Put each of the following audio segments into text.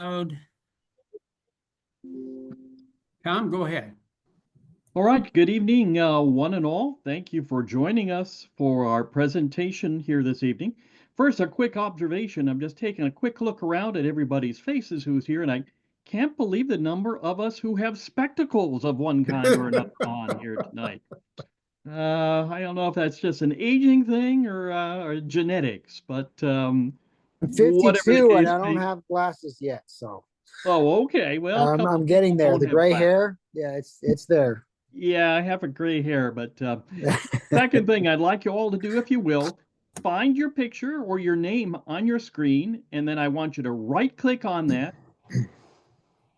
Tom, go ahead. All right, good evening, one and all. Thank you for joining us for our presentation here this evening. First, a quick observation. I'm just taking a quick look around at everybody's faces who's here, and I can't believe the number of us who have spectacles of one kind or another on here tonight. I don't know if that's just an aging thing or genetics, but I'm whatever the 52 and case I don't may. have glasses yet, so Oh, okay. Well, a couple I'm people getting there. don't The have gray glasses. hair, yeah, it's there. Yeah, I have a gray hair, but second thing I'd like you all to do, if you will, find your picture or your name on your screen, and then I want you to right click on that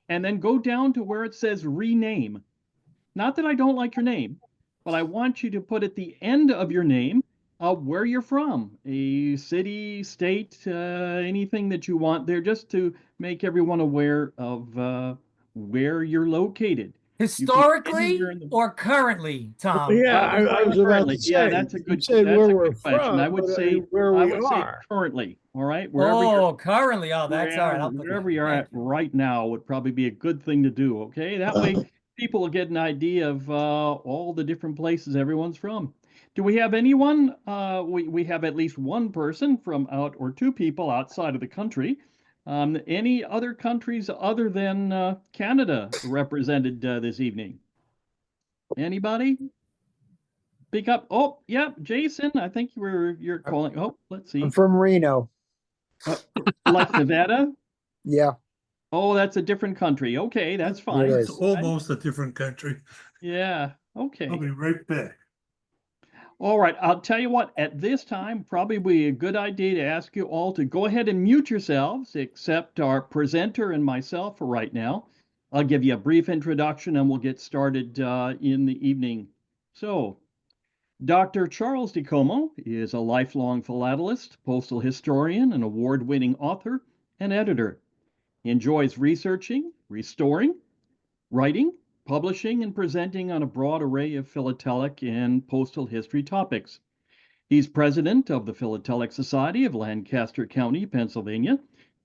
and then go down to where it says rename. Not that I don't like your name, but I want you to put at the end of your name where you're from, a city, state, anything that you want there, just to make everyone aware of where you're located. You can be anywhere Historically in the or currently, Well, Tom? yeah, Let's I go was about currently. to Yeah, say, you said that's where a we're good question. from, but where I we would say are. currently. All right, Oh, currently. Oh, that's all right. I'll put wherever that. you're Thank at you. right now would probably be a good thing to do. Okay, that way people will get an idea of all the different places everyone's from. Do we have anyone? We have at least one person from out or two people outside of the country. Any other countries other than Canada represented this evening? Anybody? Speak up. Oh, yep, Jason. I think you're calling. Oh, let's I'm see. from Reno. Uh, like Nevada. Yeah, Oh, that's a different country. Okay, that's it fine. It's is. almost a different country. Yeah. I'll Okay. be right back. All right. I'll tell you what. At this time, probably be a good idea to ask you all to go ahead and mute yourselves, except our presenter and myself for right now. I'll give you a brief introduction, and we'll get started in the evening. So, Dr. Charles DiComo is a lifelong philatelist, postal historian, and award-winning author and editor. He enjoys researching, restoring, writing, publishing, and presenting on a broad array of philatelic and postal history topics. He's president of the Philatelic Society of Lancaster County, Pennsylvania,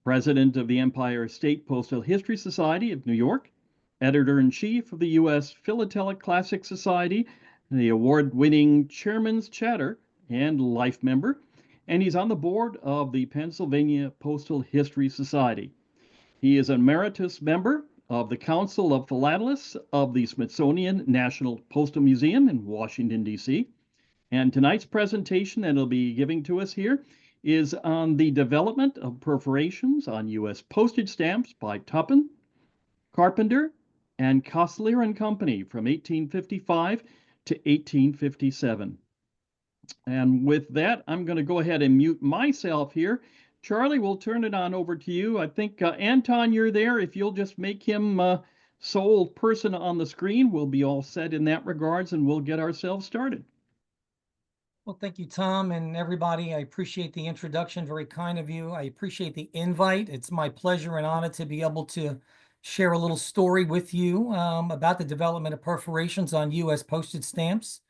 president of the Empire State Postal History Society of New York, editor-in-chief of the U.S. Philatelic Classic Society, the award-winning Chairman's Chatter and life member, and he's on the board of the Pennsylvania Postal History Society. He is an emeritus member of the Council of Philatelists of the Smithsonian National Postal Museum in Washington, D.C. And tonight's presentation that he'll be giving to us here is on the development of perforations on U.S. postage stamps by Tuppen, Carpenter, and Costlier and Company from 1855 to 1857. And with that, I'm going to go ahead and mute myself here. Charlie, we'll turn it on over to you. I think, Anton, you're there. If you'll just make him sole person on the screen, we'll be all set in that regards, and we'll get ourselves started. Well, thank you, Tom, and everybody. I appreciate the introduction. Very kind of you. I appreciate the invite. It's my pleasure and honor to be able to share a little story with you about the development of perforations on U.S. postage stamps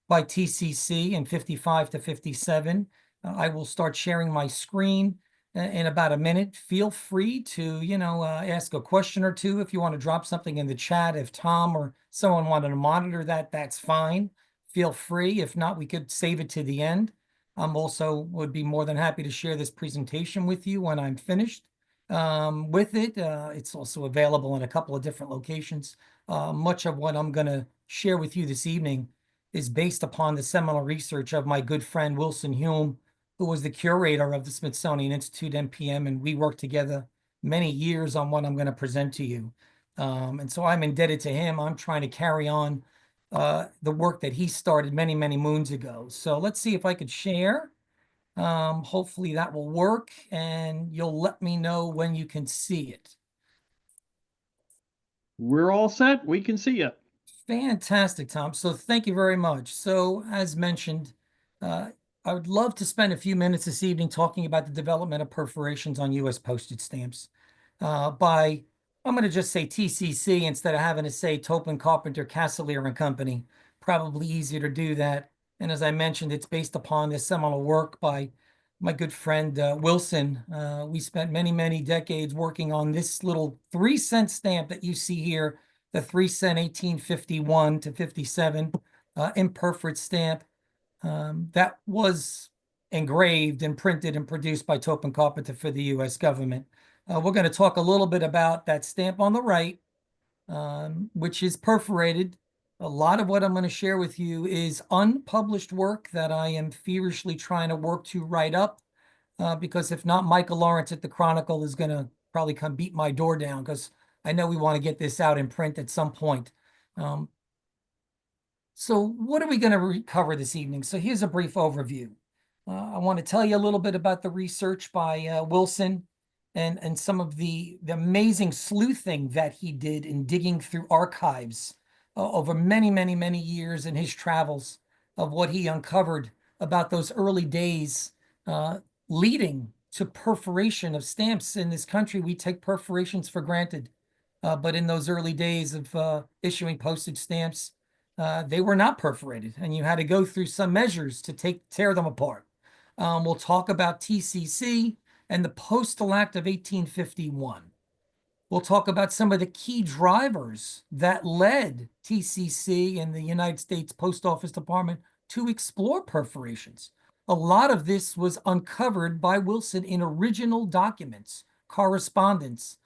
by TCC in 55 to 57. I will start sharing my screen in about a minute. Feel free to, ask a question or two if you want to drop something in the chat. If Tom or someone wanted to monitor that, that's fine. Feel free. If not, we could save it to the end. I'm also would be more than happy to share this presentation with you when I'm finished with it. It's also available in a couple of different locations. Much of what I'm going to share with you this evening is based upon the seminal research of my good friend Wilson Hume, who was the curator of the Smithsonian Institute NPM, and we worked together many years on what I'm going to present to you. And so I'm indebted to him. I'm trying to carry on the work that he started many, many moons ago. So let's see if I could share. Hopefully that will work, and you'll let me know when you can see it. We're all set. We can see you. Fantastic, Tom. So thank you very much. So as mentioned, I would love to spend a few minutes this evening talking about the development of perforations on U.S. postage stamps I'm going to just say TCC instead of having to say Topin, Carpenter, Castlear and Company. Probably easier to do that. And as I mentioned, it's based upon this seminal work by my good friend Wilson. We spent many, many decades working on this little 3-cent stamp that you see here, the 3-cent 1851 to 57 imperforate stamp that was engraved and printed and produced by Topin Carpenter for the U.S. government. We're going to talk a little bit about that stamp on the right, which is perforated. A lot of what I'm going to share with you is unpublished work that I am feverishly trying to work to write up, because if not, Michael Lawrence at the Chronicle is going to probably come beat my door down, because I know we want to get this out in print at some point. So what are we going to cover this evening? So here's a brief overview. I want to tell you a little bit about the research by Wilson and some of the amazing sleuthing that he did in digging through archives over many, many, many years in his travels of what he uncovered about those early days leading to perforation of stamps in this country. We take perforations for granted, but in those early days of issuing postage stamps, they were not perforated, and you had to go through some measures to tear them apart. We'll talk about TCC and the Postal Act of 1851. We'll talk about some of the key drivers that led TCC and the United States Post Office Department to explore perforations. A lot of this was uncovered by Wilson in original documents, correspondence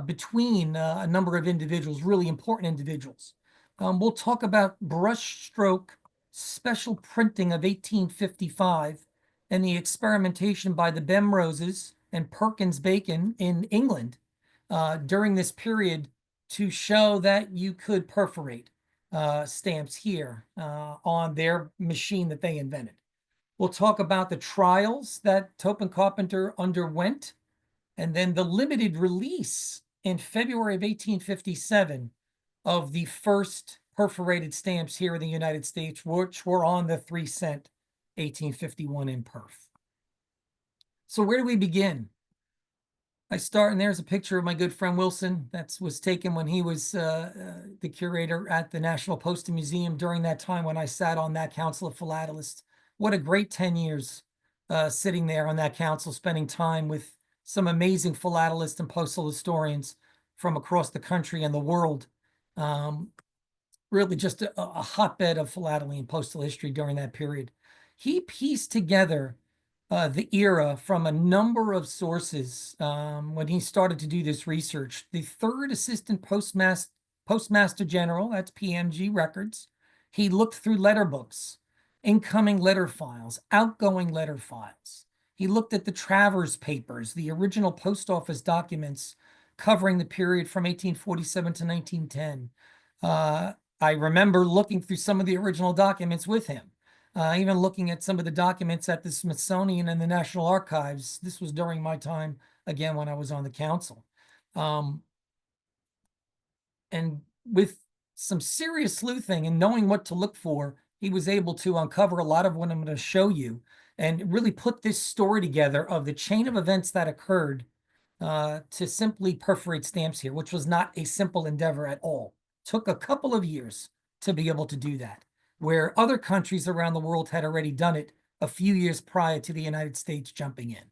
between a number of individuals, really important individuals. We'll talk about brushstroke special printing of 1855 and the experimentation by the Bemroses and Perkins Bacon in England during this period to show that you could perforate stamps here on their machine that they invented. We'll talk about the trials that Topin Carpenter underwent, and then the limited release in February of 1857 of the first perforated stamps here in the United States, which were on the 3-cent 1851 imperf. So where do we begin? I start, and there's a picture of my good friend Wilson that was taken when he was the curator at the National Postal Museum during that time when I sat on that Council of Philatelists. What a great 10 years sitting there on that council, spending time with some amazing philatelists and postal historians from across the country and the world. Really just a hotbed of philately and postal history during that period. He pieced together the era from a number of sources when he started to do this research. The third assistant postmaster general, that's PMG records. He looked through letter books, incoming letter files, outgoing letter files. He looked at the Travers papers, the original post office documents covering the period from 1847 to 1910. I remember looking through some of the original documents with him. Even looking at some of the documents at the Smithsonian and the National Archives. This was during my time, again, when I was on the council. And with some serious sleuthing and knowing what to look for, he was able to uncover a lot of what I'm going to show you and really put this story together of the chain of events that occurred to simply perforate stamps here, which was not a simple endeavor at all. Took a couple of years to be able to do that, where other countries around the world had already done it a few years prior to the United States jumping in.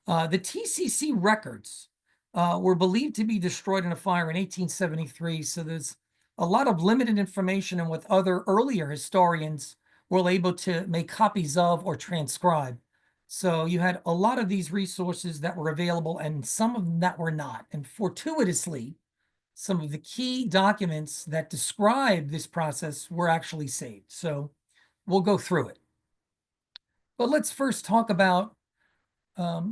The TCC records were believed to be destroyed in a fire in 1873, so there's a lot of limited information on what other earlier historians were able to make copies of or transcribe. So you had a lot of these resources that were available and some of them that were not. And fortuitously, some of the key documents that describe this process were actually saved. So we'll go through it. But let's first talk about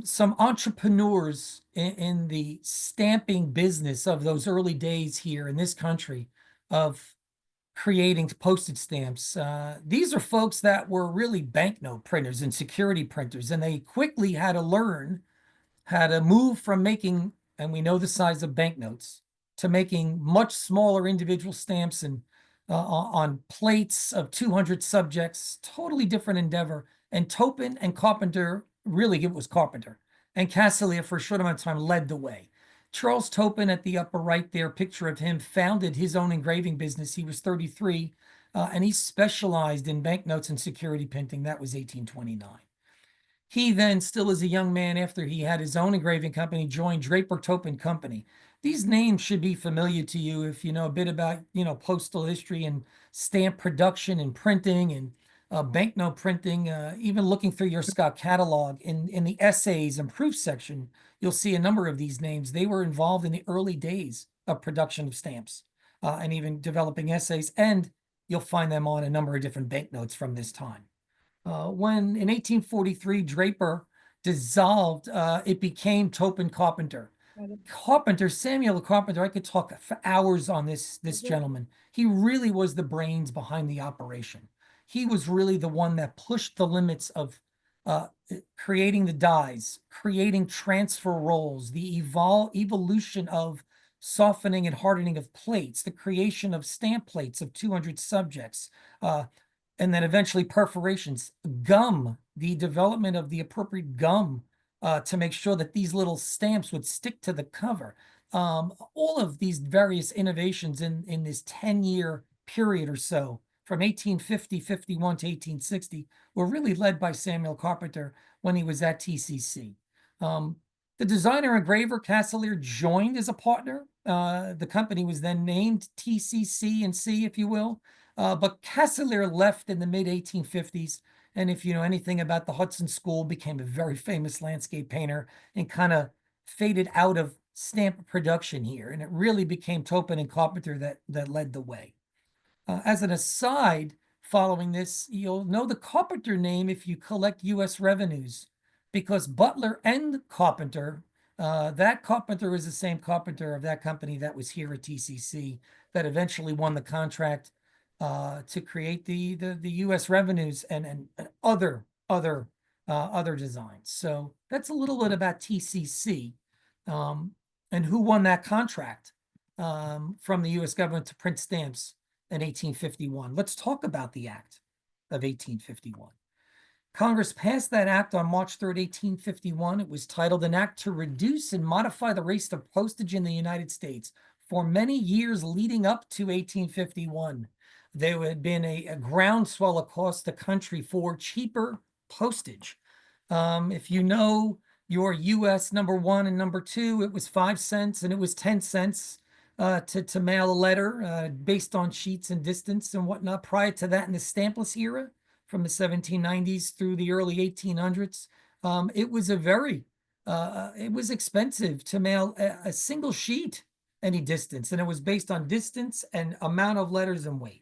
some entrepreneurs in the stamping business of those early days here in this country of creating postage stamps. These are folks that were really banknote printers and security printers, and they quickly had to learn how to move from making, and we know the size of banknotes, to making much smaller individual stamps and on plates of 200 subjects. Totally different endeavor. And Topin and Carpenter, really it was Carpenter, and Cassilia for a short amount of time led the way. Charles Topin at the upper right there, picture of him, founded his own engraving business. He was 33, and he specialized in banknotes and security printing. That was 1829. He then, still as a young man, after he had his own engraving company, joined Draper Tope Company. These names should be familiar to you if you know a bit about, postal history and stamp production and printing and banknote printing. Even looking through your Scott catalog in the essays and proof section, you'll see a number of these names. They were involved in the early days of production of stamps and even developing essays, and you'll find them on a number of different banknotes from this time. When in 1843 Draper dissolved, it became Tope Carpenter. Carpenter, Samuel Carpenter, I could talk for hours on this gentleman. He really was the brains behind the operation. He was really the one that pushed the limits of creating the dies, creating transfer rolls, the evolution of softening and hardening of plates, the creation of stamp plates of 200 subjects, and then eventually perforations, gum, the development of the appropriate gum to make sure that these little stamps would stick to the cover. All of these various innovations in this 10-year period or so, from 1850, 51 to 1860, were really led by Samuel Carpenter when he was at TCC. The designer engraver Casselier joined as a partner. The company was then named TCC&C, if you will. But Casselier left in the mid-1850s. And if you know anything about the Hudson School, became a very famous landscape painter and kind of faded out of stamp production here. And it really became Tope and Carpenter that led the way. As an aside, following this, you'll know the Carpenter name if you collect U.S. revenues, because Butler and Carpenter, that Carpenter is the same Carpenter of that company that was here at TCC that eventually won the contract to create the U.S. revenues and other designs. So that's a little bit about TCC and who won that contract from the U.S. government to print stamps in 1851. Let's talk about the Act of 1851. Congress passed that act on March 3rd, 1851. It was titled an act to reduce and modify the rate of postage in the United States. For many years leading up to 1851, there had been a groundswell across the country for cheaper postage. If you know your US #1 and #2, it was 5 cents and it was 10 cents to mail a letter based on sheets and distance and whatnot. Prior to that, in the stampless era, from the 1790s through the early 1800s, it was it was expensive to mail a single sheet any distance, and it was based on distance and amount of letters and weight.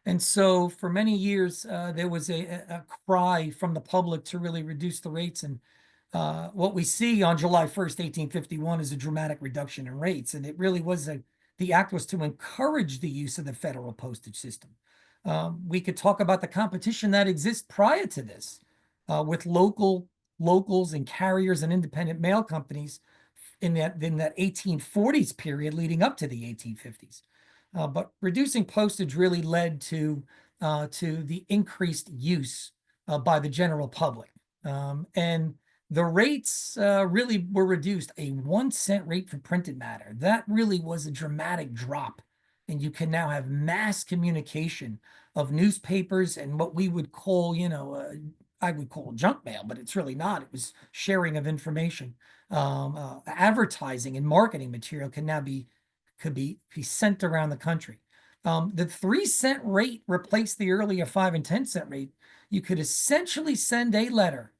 And so for many years, there was a cry from the public to really reduce the rates. And what we see on July 1st, 1851 is a dramatic reduction in rates. And it really was the act was to encourage the use of the federal postage system. We could talk about the competition that exists prior to this with locals and carriers and independent mail companies in that 1840s period leading up to the 1850s. But reducing postage really led to the increased use by the general public. And the rates really were reduced. A 1 cent rate for printed matter. That really was a dramatic drop. And you can now have mass communication of newspapers and what we would call, I would call junk mail, but it's really not. It was sharing of information. Advertising and marketing material can now could be sent around the country. The 3 cent rate replaced the earlier 5 and 10 cent rate. You could essentially send a letter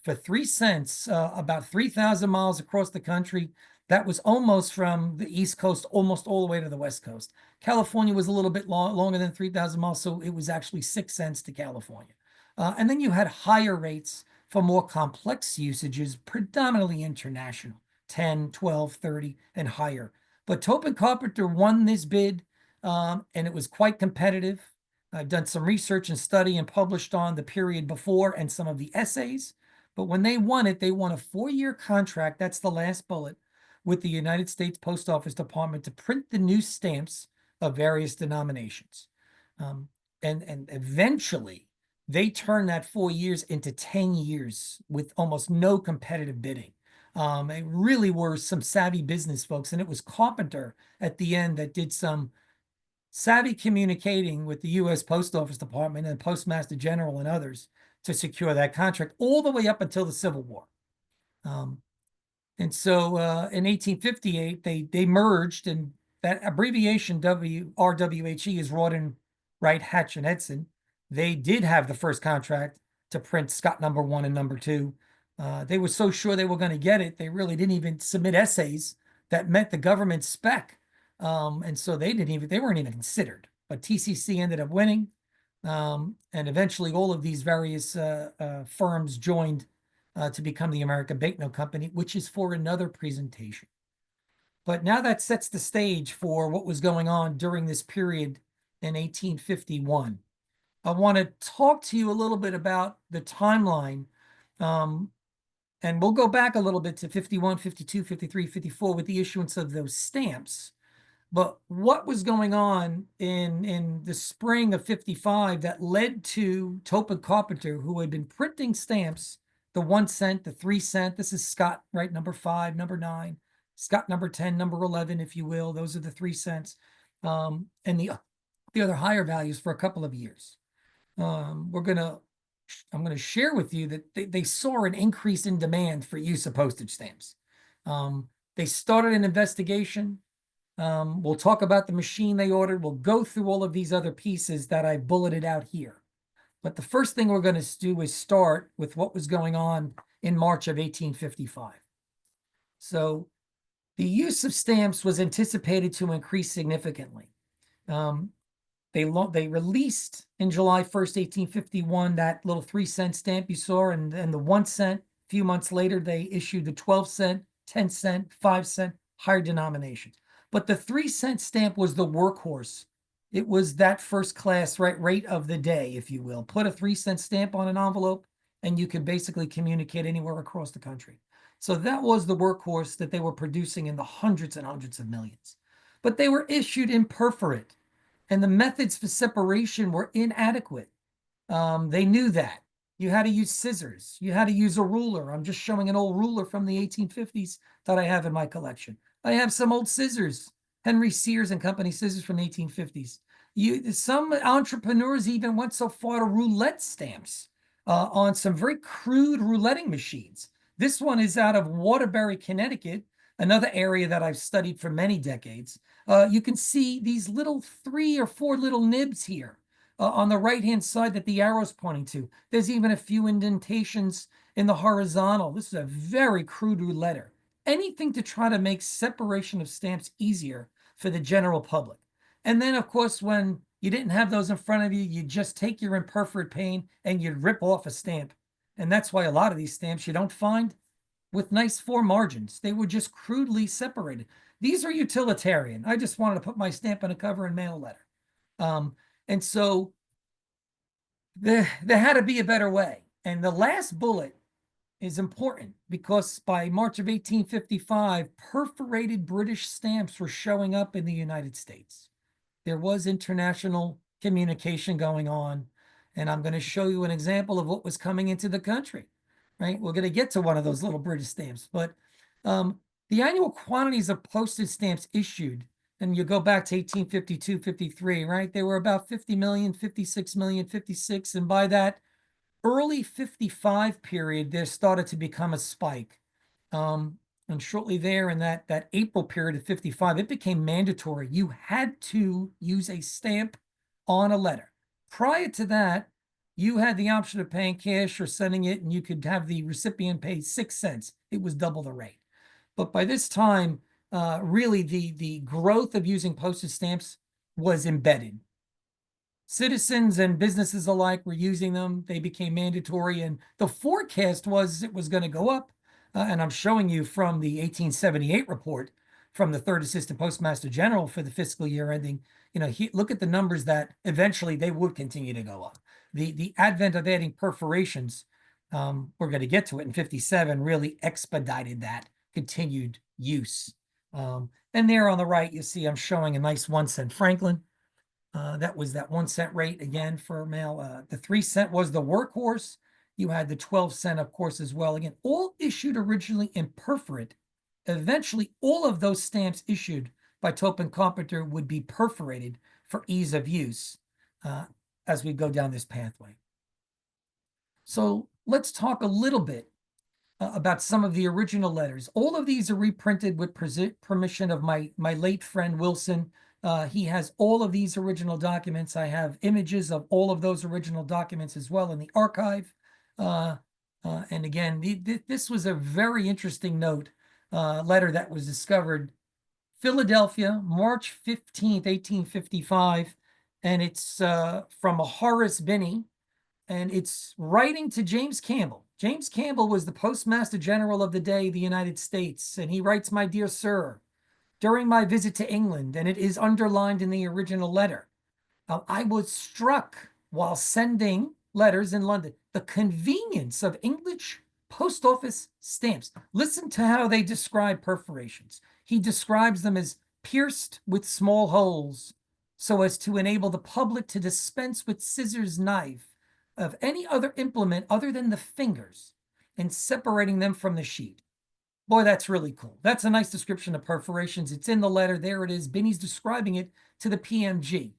for 3 cents about 3,000 miles across the country. That was almost from the East Coast, almost all the way to the West Coast. California was a little bit longer than 3,000 miles, so it was actually 6 cents to California. And then you had higher rates for more complex usages, predominantly international, 10, 12, 30, and higher. But Tope Carpenter won this bid, and it was quite competitive. I've done some research and study and published on the period before and some of the essays. But when they won it, they won a 4-year contract, that's the last bullet, with the United States Post Office Department to print the new stamps of various denominations. And eventually, they turned that 4 years into 10 years with almost no competitive bidding. It really were some savvy business folks, and it was Carpenter at the end that did some savvy communicating with the U.S. Post Office Department and Postmaster General and others to secure that contract all the way up until the Civil War. And so in 1858, they merged, and that abbreviation RWHE is Rawdon, Wright, Hatch, and Edson. They did have the first contract to print Scott #1 and #2. They were so sure they were going to get it, they really didn't even submit essays that met the government spec. And so they weren't even considered. But TCC ended up winning. And eventually all of these various firms joined to become the American Banknote Company, which is for another presentation. But now that sets the stage for what was going on during this period in 1851. I want to talk to you a little bit about the timeline. And we'll go back a little bit to 51, 52, 53, 54 with the issuance of those stamps. But what was going on in the spring of 55 that led to Tope Carpenter, who had been printing stamps, the 1 cent, the 3 cent, this is Scott, right? #5, #9, Scott #10, #11, if you will. Those are the 3 cents. And the other higher values for a couple of years. I'm going to share with you that they saw an increase in demand for use of postage stamps. They started an investigation. We'll talk about the machine they ordered. We'll go through all of these other pieces that I bulleted out here. But the first thing we're going to do is start with what was going on in March of 1855. So the use of stamps was anticipated to increase significantly. They released in July 1st, 1851, that little 3 cent stamp you saw, and the 1 cent. A few months later, they issued the 12 cent, 10 cent, 5 cent, higher denominations. But the 3 cent stamp was the workhorse. It was that first class rate of the day, if you will. Put a 3 cent stamp on an envelope, and you could basically communicate anywhere across the country. So that was the workhorse that they were producing in the hundreds and hundreds of millions. But they were issued imperforate, and the methods for separation were inadequate. They knew that. You had to use scissors. You had to use a ruler. I'm just showing an old ruler from the 1850s that I have in my collection. I have some old scissors, Henry Sears and Company scissors from the 1850s. Some entrepreneurs even went so far to roulette stamps on some very crude rouletting machines. This one is out of Waterbury, Connecticut, another area that I've studied for many decades. You can see these little 3 or 4 little nibs here on the right-hand side that the arrow's pointing to. There's even a few indentations in the horizontal. This is a very crude rouletter. Anything to try to make separation of stamps easier for the general public. And then, of course, when you didn't have those in front of you, you just take your imperforate pane and you'd rip off a stamp. And that's why a lot of these stamps you don't find with nice 4 margins. They were just crudely separated. These are utilitarian. I just wanted to put my stamp on a cover and mail a letter. And so there had to be a better way. And the last bullet is important because by March of 1855, perforated British stamps were showing up in the United States. There was international communication going on, and I'm going to show you an example of what was coming into the country, right? We're going to get to one of those little British stamps, but the annual quantities of postage stamps issued, and you go back to 1852, 53, right? They were about 50 million, 56 million, 56, and by that early 55 period, there started to become a spike. And shortly there in that April period of 55, it became mandatory. You had to use a stamp on a letter. Prior to that, you had the option of paying cash or sending it, and you could have the recipient pay 6 cents. It was double the rate. But by this time, really the growth of using postage stamps was embedded. Citizens and businesses alike were using them. They became mandatory, and the forecast was it was going to go up. And I'm showing you from the 1878 report from the Third Assistant Postmaster General for the fiscal year ending. Look at the numbers that eventually they would continue to go up. The advent of adding perforations, we're going to get to it in 57, really expedited that continued use. And there on the right, you see I'm showing a nice 1 cent Franklin. That was that 1 cent rate again for mail. The 3 cent was the workhorse. You had the 12 cent, of course, as well. Again, all issued originally in perforate. Eventually, all of those stamps issued by Tope Carpenter would be perforated for ease of use as we go down this pathway. So let's talk a little bit about some of the original letters. All of these are reprinted with permission of my late friend Wilson. He has all of these original documents. I have images of all of those original documents as well in the archive. And again, this was a very interesting letter that was discovered. Philadelphia, March 15th, 1855. And it's from a Horace Binney, and it's writing to James Campbell. James Campbell was the Postmaster General of the day, the United States, and he writes, "My dear sir, during my visit to England," and it is underlined in the original letter, "I was struck while sending letters in London, the convenience of English post office stamps." Listen to how they describe perforations. He describes them as pierced with small holes so as to enable the public to dispense with scissors, knife, of any other implement other than the fingers, and separating them from the sheet. Boy, that's really cool. That's a nice description of perforations. It's in the letter. There it is. Binney's describing it to the PMG.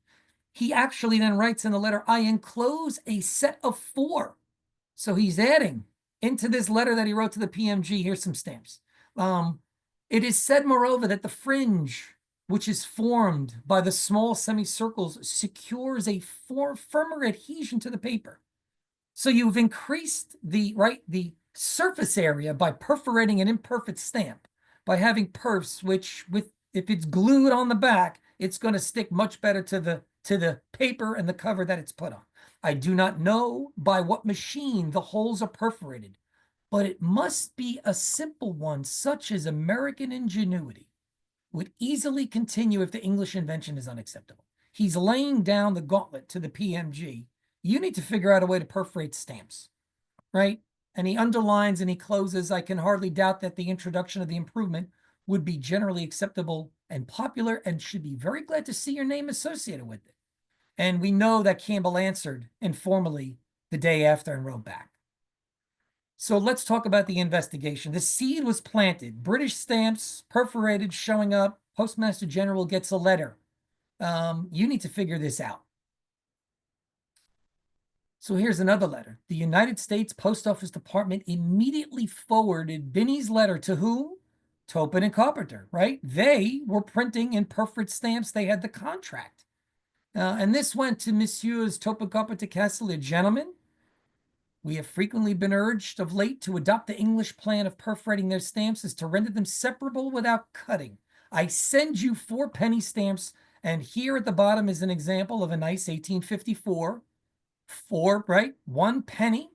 He actually then writes in the letter, "I enclose a set of 4. So he's adding into this letter that he wrote to the PMG, here's some stamps. It is said, moreover, that the fringe, which is formed by the small semicircles, secures a firmer adhesion to the paper. So you've increased the surface area by perforating an imperfect stamp, by having perfs, which if it's glued on the back, it's going to stick much better to the paper and the cover that it's put on. I do not know by what machine the holes are perforated, but it must be a simple one, such as American ingenuity would easily continue if the English invention is unacceptable." He's laying down the gauntlet to the PMG. You need to figure out a way to perforate stamps, right? And he underlines and he closes, "I can hardly doubt that the introduction of the improvement would be generally acceptable and popular, and should be very glad to see your name associated with it." And we know that Campbell answered informally the day after and wrote back. So let's talk about the investigation. The seed was planted. British stamps, perforated, showing up. Postmaster General gets a letter. You need to figure this out. So here's another letter. The United States Post Office Department immediately forwarded Binney's letter to whom? Topin and Carpenter, right? They were printing in perforate stamps. They had the contract. And this went to Messieurs Topin, Carpenter, Castlear. "Gentlemen, we have frequently been urged of late to adopt the English plan of perforating their stamps as to render them separable without cutting. I send you 4 penny stamps, and here at the bottom is an example of a nice 1854. 1 penny,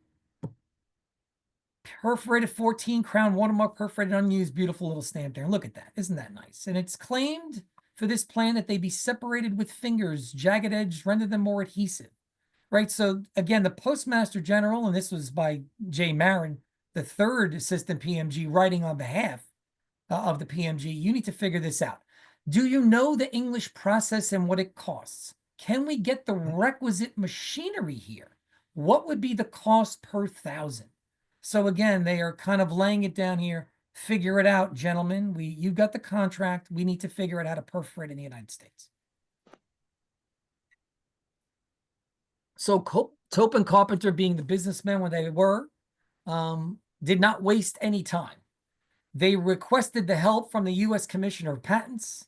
perforated 14 crown watermark, perforated unused, beautiful little stamp there. And look at that. Isn't that nice? And it's claimed for this plan that they be separated with fingers, jagged edge, render them more adhesive. Right. So again, the Postmaster General, and this was by J. Marin, the 3rd assistant PMG, writing on behalf of the PMG. You need to figure this out. Do you know the English process and what it costs? Can we get the requisite machinery here? What would be the cost per 1,000? So again, they are kind of laying it down here. Figure it out, gentlemen. You've got the contract. We need to figure out how to perforate in the United States. So Topin Carpenter, being the businessmen when they were, did not waste any time. They requested the help from the U.S. Commissioner of Patents.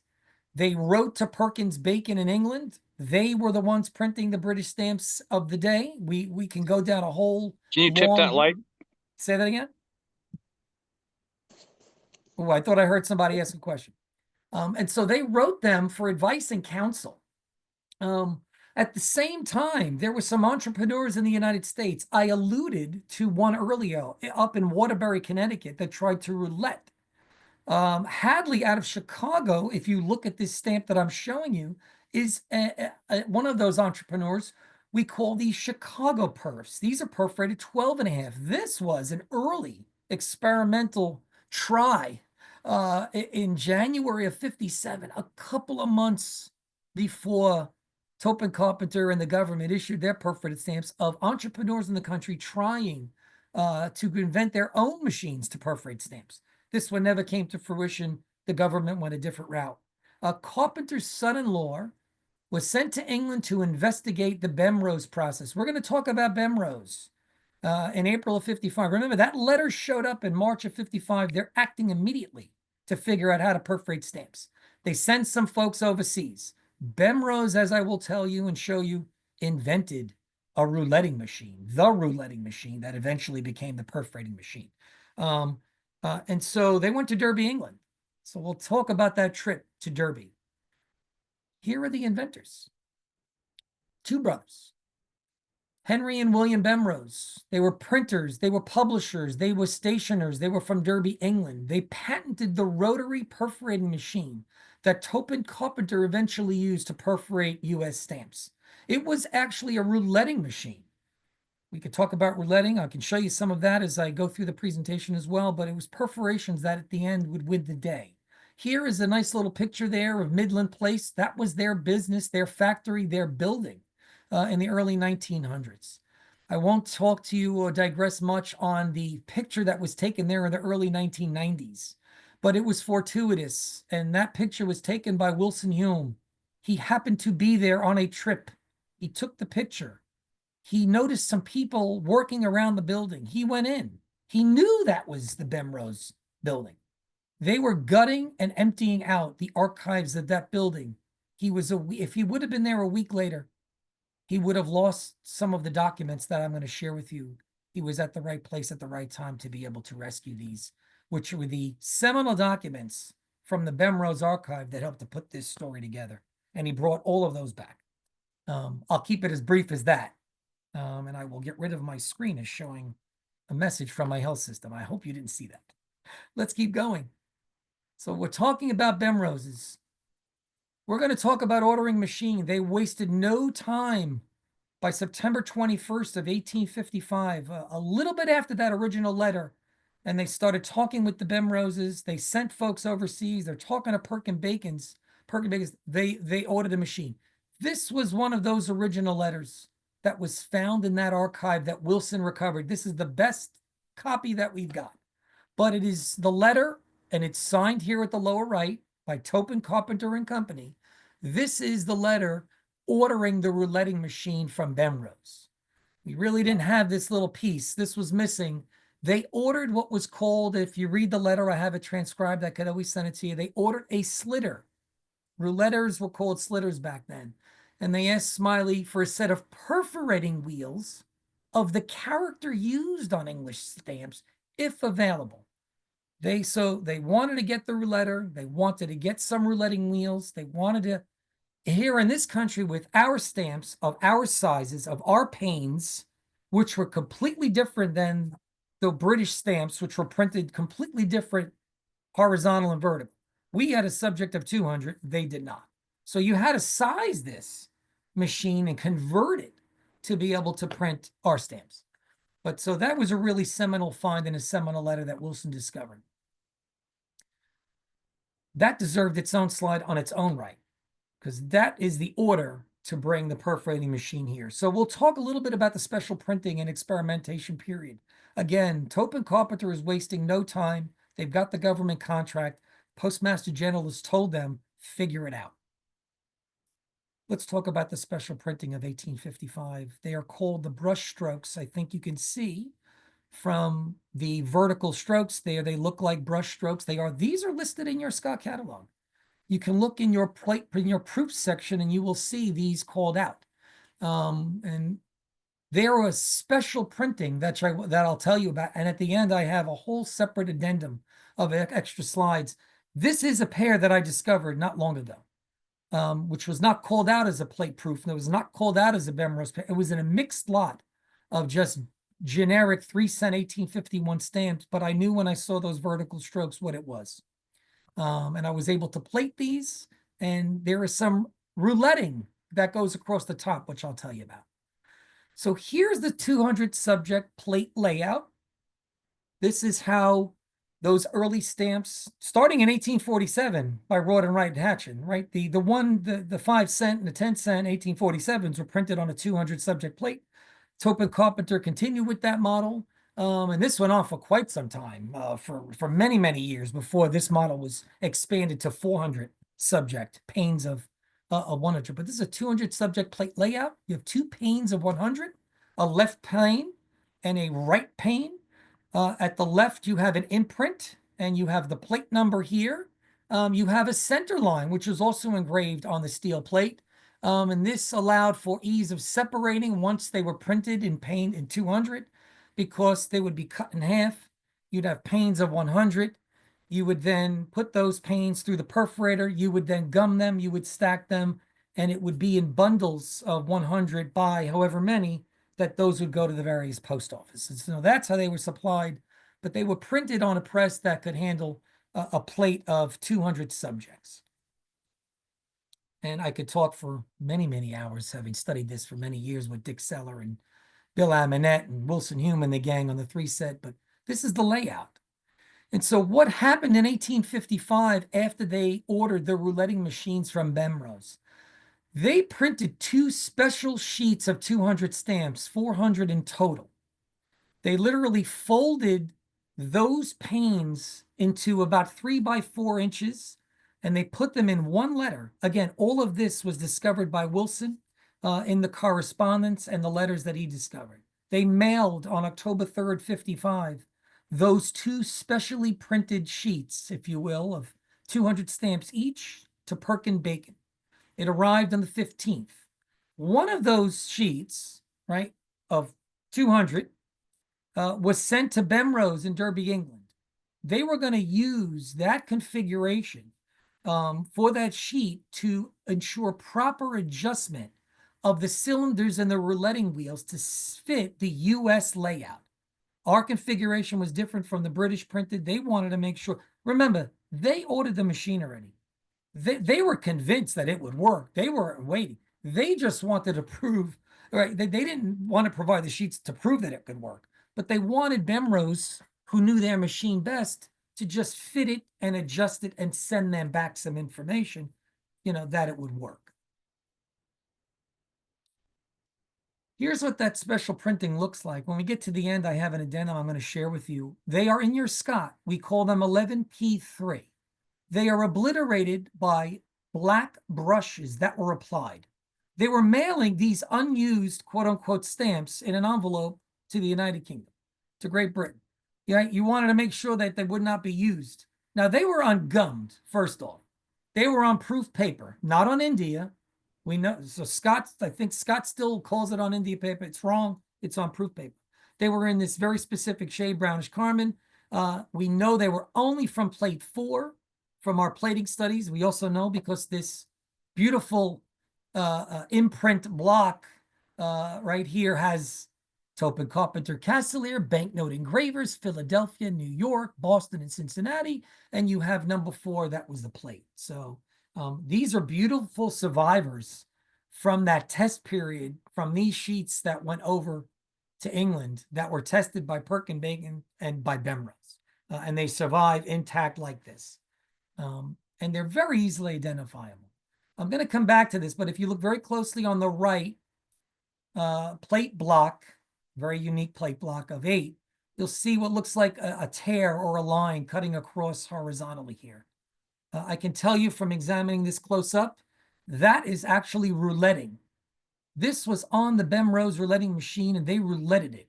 They wrote to Perkins Bacon in England. They were the ones printing the British stamps of the day. We can go down a whole. Can you tip that light? Say that again. Oh, I thought I heard somebody ask a question. And so they wrote them for advice and counsel. At the same time, there were some entrepreneurs in the United States. I alluded to one earlier up in Waterbury, Connecticut, that tried to roulette. Hadley out of Chicago, if you look at this stamp that I'm showing you, is one of those entrepreneurs. We call these Chicago perfs. These are perforated 12.5. This was an early experimental try in January of 57, a couple of months before Topin Carpenter and the government issued their perforated stamps, of entrepreneurs in the country trying to invent their own machines to perforate stamps. This one never came to fruition. The government went a different route. Carpenter's son-in-law was sent to England to investigate the Bemrose process. We're going to talk about Bemrose. in April of 55. Remember, that letter showed up in March of 55. They're acting immediately to figure out how to perforate stamps. They send some folks overseas. Bemrose, as I will tell you and show you, invented a rouletting machine, the rouletting machine that eventually became the perforating machine. And so they went to Derby, England. So we'll talk about that trip to Derby. Here are the inventors. Two brothers, Henry and William Bemrose. They were printers, they were publishers, they were stationers, they were from Derby, England. They patented the rotary perforating machine that Topin Carpenter eventually used to perforate US stamps. It was actually a rouletting machine. We could talk about rouletting. I can show you some of that as I go through the presentation as well, but it was perforations that at the end would win the day. Here is a nice little picture there of Midland Place. That was their business, their factory, their building in the early 1900s. I won't talk to you or digress much on the picture that was taken there in the early 1990s, but it was fortuitous. And that picture was taken by Wilson Hume. He happened to be there on a trip. He took the picture. He noticed some people working around the building. He went in. He knew that was the Bemrose building. They were gutting and emptying out the archives of that building. If he would have been there a week later, he would have lost some of the documents that I'm going to share with you. He was at the right place at the right time to be able to rescue these, which were the seminal documents from the Bemrose archive that helped to put this story together. And he brought all of those back. I'll keep it as brief as that. And I will get rid of my screen as showing a message from my health system. I hope you didn't see that. Let's keep going. So we're talking about Bemroses. We're going to talk about ordering machine. They wasted no time. By September 21st of 1855, a little bit after that original letter, and they started talking with the Bemroses. They sent folks overseas. They're talking to Perkin Bacons. They ordered a machine. This was one of those original letters that was found in that archive that Wilson recovered. This is the best copy that we've got. But it is the letter, and it's signed here at the lower right by Topin Carpenter and Company. This is the letter ordering the rouletting machine from Bemrose. We really didn't have this little piece. This was missing. They ordered what was called, if you read the letter, I have it transcribed, I could always send it to you. They ordered a slitter. Rouletters were called slitters back then. And they asked Smiley for a set of perforating wheels of the character used on English stamps, if available. They wanted to get the rouletter. They wanted to get some rouletting wheels. They wanted to, here in this country with our stamps of our sizes, of our panes, which were completely different than the British stamps, which were printed completely different, horizontal and vertical. We had a subject of 200. They did not. So you had to size this machine and convert it to be able to print our stamps. But so that was a really seminal find and a seminal letter that Wilson discovered. That deserved its own slide on its own right, because that is the order to bring the perforating machine here. So we'll talk a little bit about the special printing and experimentation period. Again, Topin Carpenter is wasting no time. They've got the government contract. Postmaster General has told them, figure it out. Let's talk about the special printing of 1855. They are called the brush strokes. I think you can see from the vertical strokes there, they look like brush strokes. These are listed in your Scott catalog. You can look in your proof section and you will see these called out. And there was special printing that I'll tell you about. And at the end, I have a whole separate addendum of extra slides. This is a pair that I discovered not long ago, which was not called out as a plate proof. And it was not called out as a Bemrose pair. It was in a mixed lot of just generic 3-cent 1851 stamps. But I knew when I saw those vertical strokes what it was. And I was able to plate these. And there is some rouletting that goes across the top, which I'll tell you about. So here's the 200 subject plate layout. This is how those early stamps, starting in 1847 by Rawdon Wright and Hatchin, right? The 5 cent and the 10 cent 1847s were printed on a 200 subject plate. Topin Carpenter continued with that model. And this went on for quite some time, for many, many years before this model was expanded to 400 subject panes of 100. But this is a 200 subject plate layout. You have 2 panes of 100, a left pane and a right pane. At the left, you have an imprint, and you have the plate number here. You have a center line, which is also engraved on the steel plate. And this allowed for ease of separating once they were printed in pane in 200, because they would be cut in half. You'd have panes of 100. You would then put those panes through the perforator. You would then gum them. You would stack them, and it would be in bundles of 100 by however many that those would go to the various post offices. So that's how they were supplied, but they were printed on a press that could handle a plate of 200 subjects. And I could talk for many, many hours, having studied this for many years with Dick Seller and Bill Aminette and Wilson Hume and the gang on the 3 set, but this is the layout. And so what happened in 1855 after they ordered the rouletting machines from Bemrose? They printed 2 special sheets of 200 stamps, 400 in total. They literally folded those panes into about 3 by 4 inches, and they put them in one letter. Again, all of this was discovered by Wilson in the correspondence and the letters that he discovered. They mailed on October 3rd, 55, those 2 specially printed sheets, if you will, of 200 stamps each to Perkin Bacon. It arrived on the 15th. One of those sheets, right, of 200, was sent to Bemrose in Derby, England. They were going to use that configuration for that sheet to ensure proper adjustment of the cylinders and the rouletting wheels to fit the U.S. layout. Our configuration was different from the British printed. They wanted to make sure. Remember, they ordered the machine already. They were convinced that it would work. They weren't waiting. They just wanted to prove, right? They didn't want to provide the sheets to prove that it could work, but they wanted Bemrose, who knew their machine best, to just fit it and adjust it and send them back some information, that it would work. Here's what that special printing looks like. When we get to the end, I have an addendum I'm going to share with you. They are in your Scott. We call them 11P3. They are obliterated by black brushes that were applied. They were mailing these unused quote unquote stamps in an envelope to the United Kingdom, to Great Britain. You wanted to make sure that they would not be used. Now, they were ungummed, first off. They were on proof paper, not on India. We know, so I think Scott still calls it on India paper. It's wrong. It's on proof paper. They were in this very specific shade, brownish carmine. We know they were only from plate 4 from our plating studies. We also know because this beautiful imprint block right here has Topin Carpenter Castelier, banknote engravers, Philadelphia, New York, Boston, and Cincinnati. And you have number 4, that was the plate. So these are beautiful survivors from that test period, from these sheets that went over to England that were tested by Perkin Bacon and by Bemrose. And they survive intact like this. And they're very easily identifiable. I'm going to come back to this, but if you look very closely on the right, plate block, very unique plate block of 8, you'll see what looks like a tear or a line cutting across horizontally here. I can tell you from examining this close up, that is actually rouletting. This was on the Bemrose rouletting machine, and they rouletted it.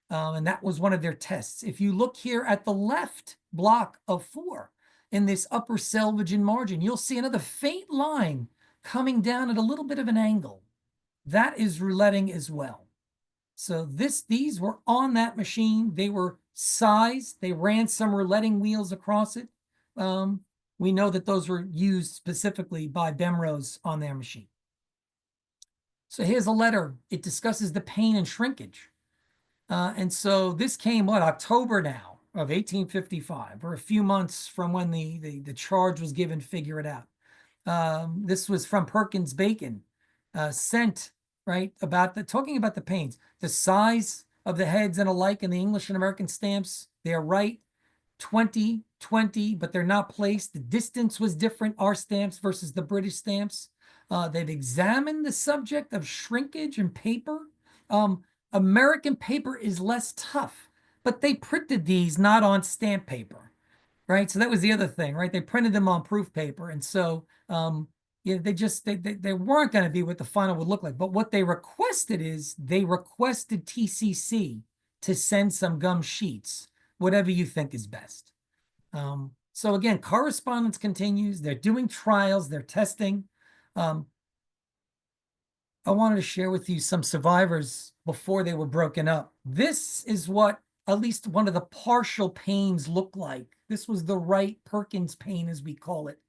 And that was one of their tests. If you look here at the left block of 4, in this upper selvage and margin, you'll see another faint line coming down at a little bit of an angle. That is rouletting as well. So these were on that machine. They were sized. They ran some rouletting wheels across it. We know that those were used specifically by Bemrose on their machine. So here's a letter. It discusses the pain and shrinkage. And so this came, October now of 1855, or a few months from when the charge was given, figure it out. This was from Perkins Bacon, sent, right, talking about the pains, the size of the heads and alike in the English and American stamps. They're right, 20, 20, but they're not placed. The distance was different, our stamps versus the British stamps. They've examined the subject of shrinkage and paper. American paper is less tough, but they printed these not on stamp paper, right? So that was the other thing, right? They printed them on proof paper. And so, they weren't going to be what the final would look like. But what they requested is they requested TCC to send some gum sheets, whatever you think is best. So again, correspondence continues. They're doing trials, they're testing. I wanted to share with you some survivors before they were broken up. This is what at least one of the partial panes looked like. This was the right Perkins pane, as we call it,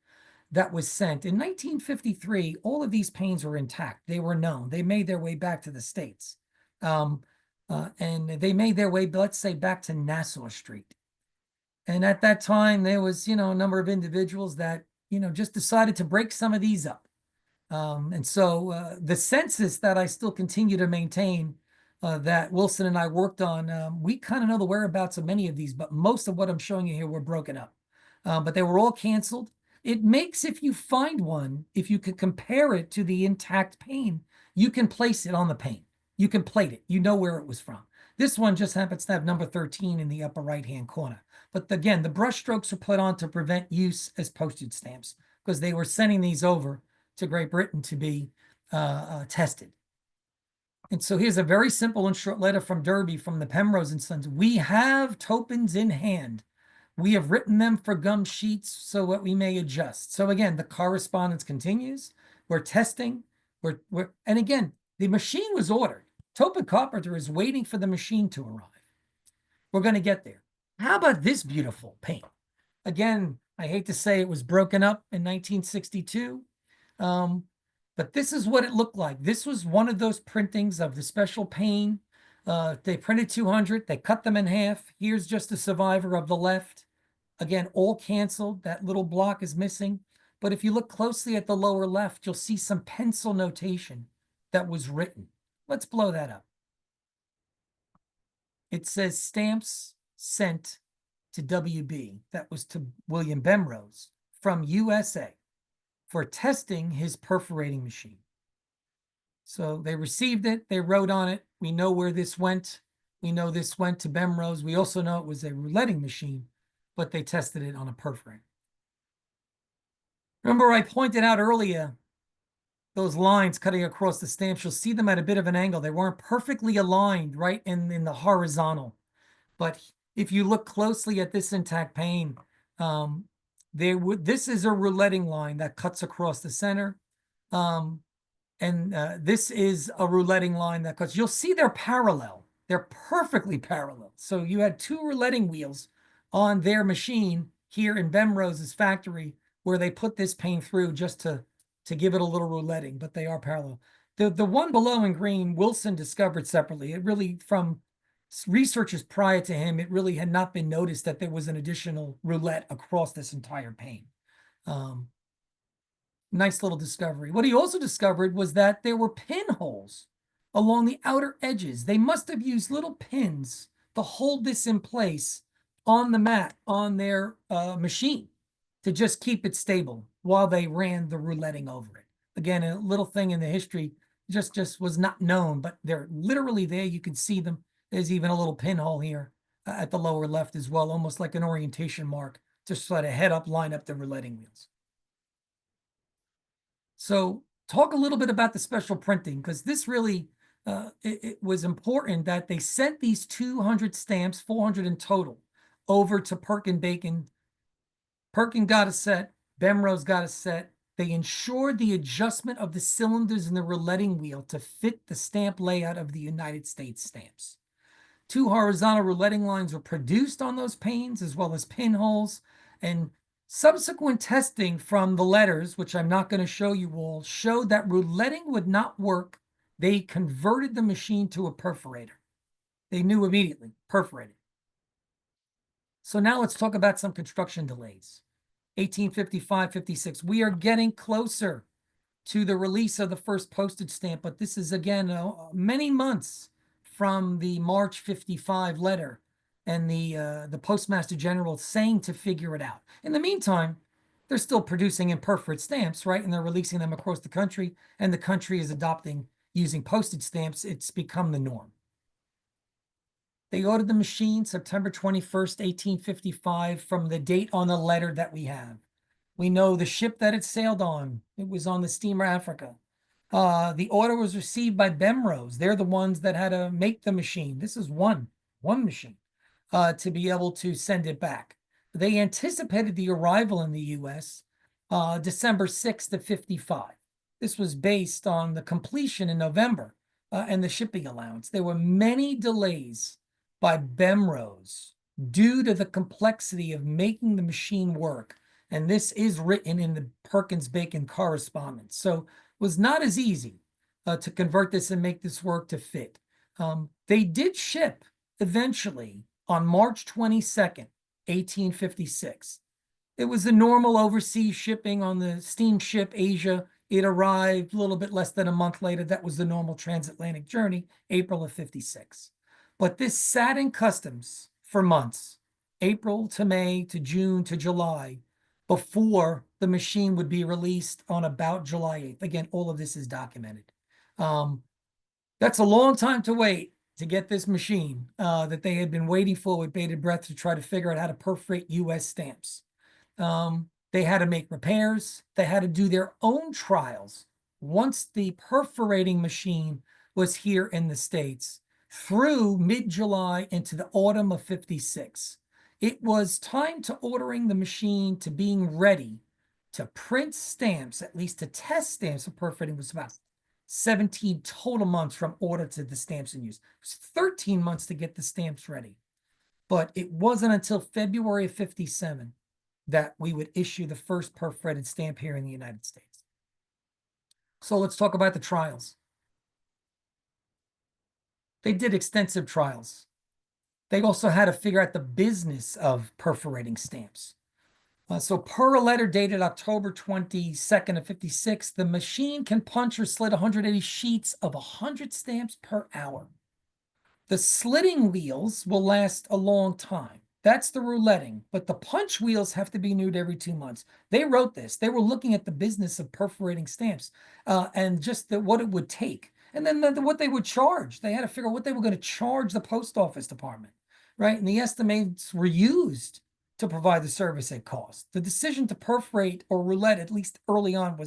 that was sent. In 1953, all of these panes were intact. They were known. They made their way back to the States. And they made their way, let's say, back to Nassau Street. And at that time, there was, a number of individuals that, just decided to break some of these up. And so the census that I still continue to maintain, that Wilson and I worked on, we kind of know the whereabouts of many of these, but most of what I'm showing you here were broken up. But they were all canceled. It makes, if you find one, if you could compare it to the intact pane, you can place it on the pane. You can plate it. You know where it was from. This one just happens to have number 13 in the upper right-hand corner. But again, the brush strokes are put on to prevent use as postage stamps because they were sending these over to Great Britain to be tested. And so here's a very simple and short letter from Derby from the Penrose and Sons. We have tokens in hand. We have written them for gum sheets so that we may adjust. So again, the correspondence continues. We're testing. And again, the machine was ordered. Topin Carpenter is waiting for the machine to arrive. We're going to get there. How about this beautiful paint? Again, I hate to say it was broken up in 1962, but this is what it looked like. This was one of those printings of the special pane. They printed 200. They cut them in half. Here's just a survivor of the left. Again, all canceled. That little block is missing. But if you look closely at the lower left, you'll see some pencil notation that was written. Let's blow that up. It says stamps sent to WB. That was to William Bemrose from USA for testing his perforating machine. So they received it. They wrote on it. We know where this went. We know this went to Bemrose. We also know it was a rouletting machine, but they tested it on a perforating. Remember I pointed out earlier those lines cutting across the stamps. You'll see them at a bit of an angle. They weren't perfectly aligned right in the horizontal. But if you look closely at this intact pane, this is a rouletting line that cuts across the center. This is a rouletting line that cuts. You'll see they're parallel. They're perfectly parallel. So you had two rouletting wheels on their machine here in Bemrose's factory where they put this pane through just to give it a little rouletting, but they are parallel. The one below in green, Wilson discovered separately. It really, from researchers prior to him, it really had not been noticed that there was an additional roulette across this entire pane. Nice little discovery. What he also discovered was that there were pinholes along the outer edges. They must have used little pins to hold this in place on the mat on their machine to just keep it stable while they ran the rouletting over it. Again, a little thing in the history just was not known, but they're literally there. You can see them. There's even a little pinhole here at the lower left as well, almost like an orientation mark to sort of head up, line up the rouletting wheels. So talk a little bit about the special printing, because this really, it was important that they sent these 200 stamps, 400 in total, over to Perkin Bacon. Perkin got a set, Bemrose got a set. They ensured the adjustment of the cylinders in the rouletting wheel to fit the stamp layout of the United States stamps. 2 horizontal rouletting lines were produced on those panes, as well as pinholes, and subsequent testing from the letters, which I'm not going to show you all, showed that rouletting would not work. They converted the machine to a perforator. They knew immediately, perforated. So now let's talk about some construction delays. 1855-56, we are getting closer to the release of the first postage stamp, but this is, again, many months from the March 55 letter and the Postmaster General saying to figure it out. In the meantime, they're still producing imperforate stamps, right? And they're releasing them across the country, and the country is adopting using postage stamps. It's become the norm. They ordered the machine September 21st, 1855, from the date on the letter that we have. We know the ship that it sailed on. It was on the steamer Africa. The order was received by Bemrose. They're the ones that had to make the machine. This is one one machine, to be able to send it back. They anticipated the arrival in the U.S. December 6th of 55. This was based on the completion in November and the shipping allowance. There were many delays by Bemrose due to the complexity of making the machine work. And this is written in the Perkins-Bacon correspondence. So it was not as easy to convert this and make this work to fit. They did ship eventually on March 22nd, 1856. It was the normal overseas shipping on the steamship Asia. It arrived a little bit less than a month later. That was the normal transatlantic journey, April of 56. But this sat in customs for months, April to May to June to July, before the machine would be released on about July 8th. Again, all of this is documented. That's a long time to wait to get this machine that they had been waiting for with bated breath to try to figure out how to perforate U.S. stamps. They had to make repairs. They had to do their own trials once the perforating machine was here in the States through mid-July into the autumn of 56. It was time to ordering the machine to being ready to print stamps, at least to test stamps for perforating was about 17 total months from order to the stamps in use. It was 13 months to get the stamps ready. But it wasn't until February of 57 that we would issue the first perforated stamp here in the United States. So let's talk about the trials. They did extensive trials. They also had to figure out the business of perforating stamps. So per a letter dated October 22nd of 56, the machine can punch or slit 180 sheets of 100 stamps per hour. The slitting wheels will last a long time. That's the rouletting, but the punch wheels have to be renewed every 2 months. They wrote this. They were looking at the business of perforating stamps and just what it would take. And then what they would charge. They had to figure out what they were going to charge the post office department, right? And the estimates were used to provide the service at cost. The decision to perforate or roulette, at least early on,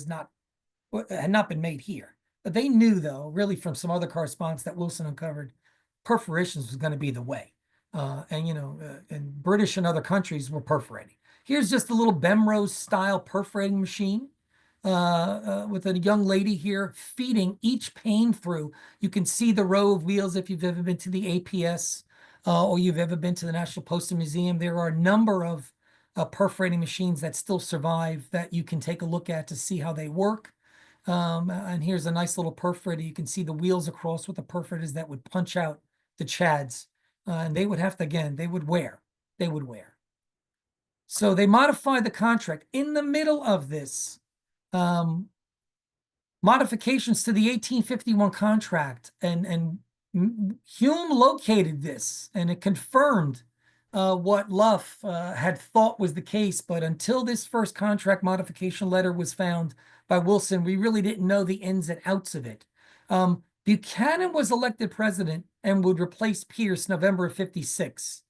had not been made here. But they knew, though, really from some other correspondence that Wilson uncovered, perforations was going to be the way. And British and other countries were perforating. Here's just a little Bemrose style perforating machine with a young lady here feeding each pane through. You can see the row of wheels if you've ever been to the APS or you've ever been to the National Postal Museum. There are a number of perforating machines that still survive that you can take a look at to see how they work. And here's a nice little perforator. You can see the wheels across with the perforators that would punch out the chads. And they would have to, again, they would wear. So they modified the contract. In the middle of this, modifications to the 1851 contract, and Hume located this, and it confirmed what Luff had thought was the case. But until this first contract modification letter was found by Wilson, we really didn't know the ins and outs of it. Buchanan was elected president and would replace Pierce November of 56.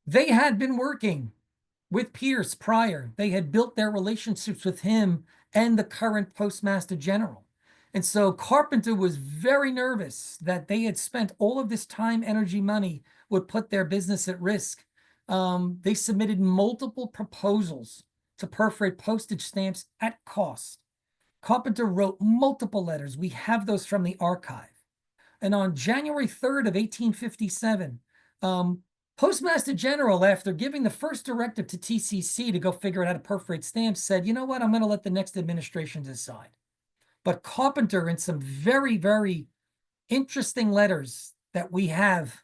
They had been working with Pierce prior. They had built their relationships with him and the current Postmaster General. And so Carpenter was very nervous that they had spent all of this time, energy, money, would put their business at risk. They submitted multiple proposals to perforate postage stamps at cost. Carpenter wrote multiple letters. We have those from the archive. And on January 3rd of 1857, Postmaster General, after giving the first directive to TCC to go figure out how to perforate stamps, said, you know what, I'm going to let the next administration decide. But Carpenter, in some very, very interesting letters that we have,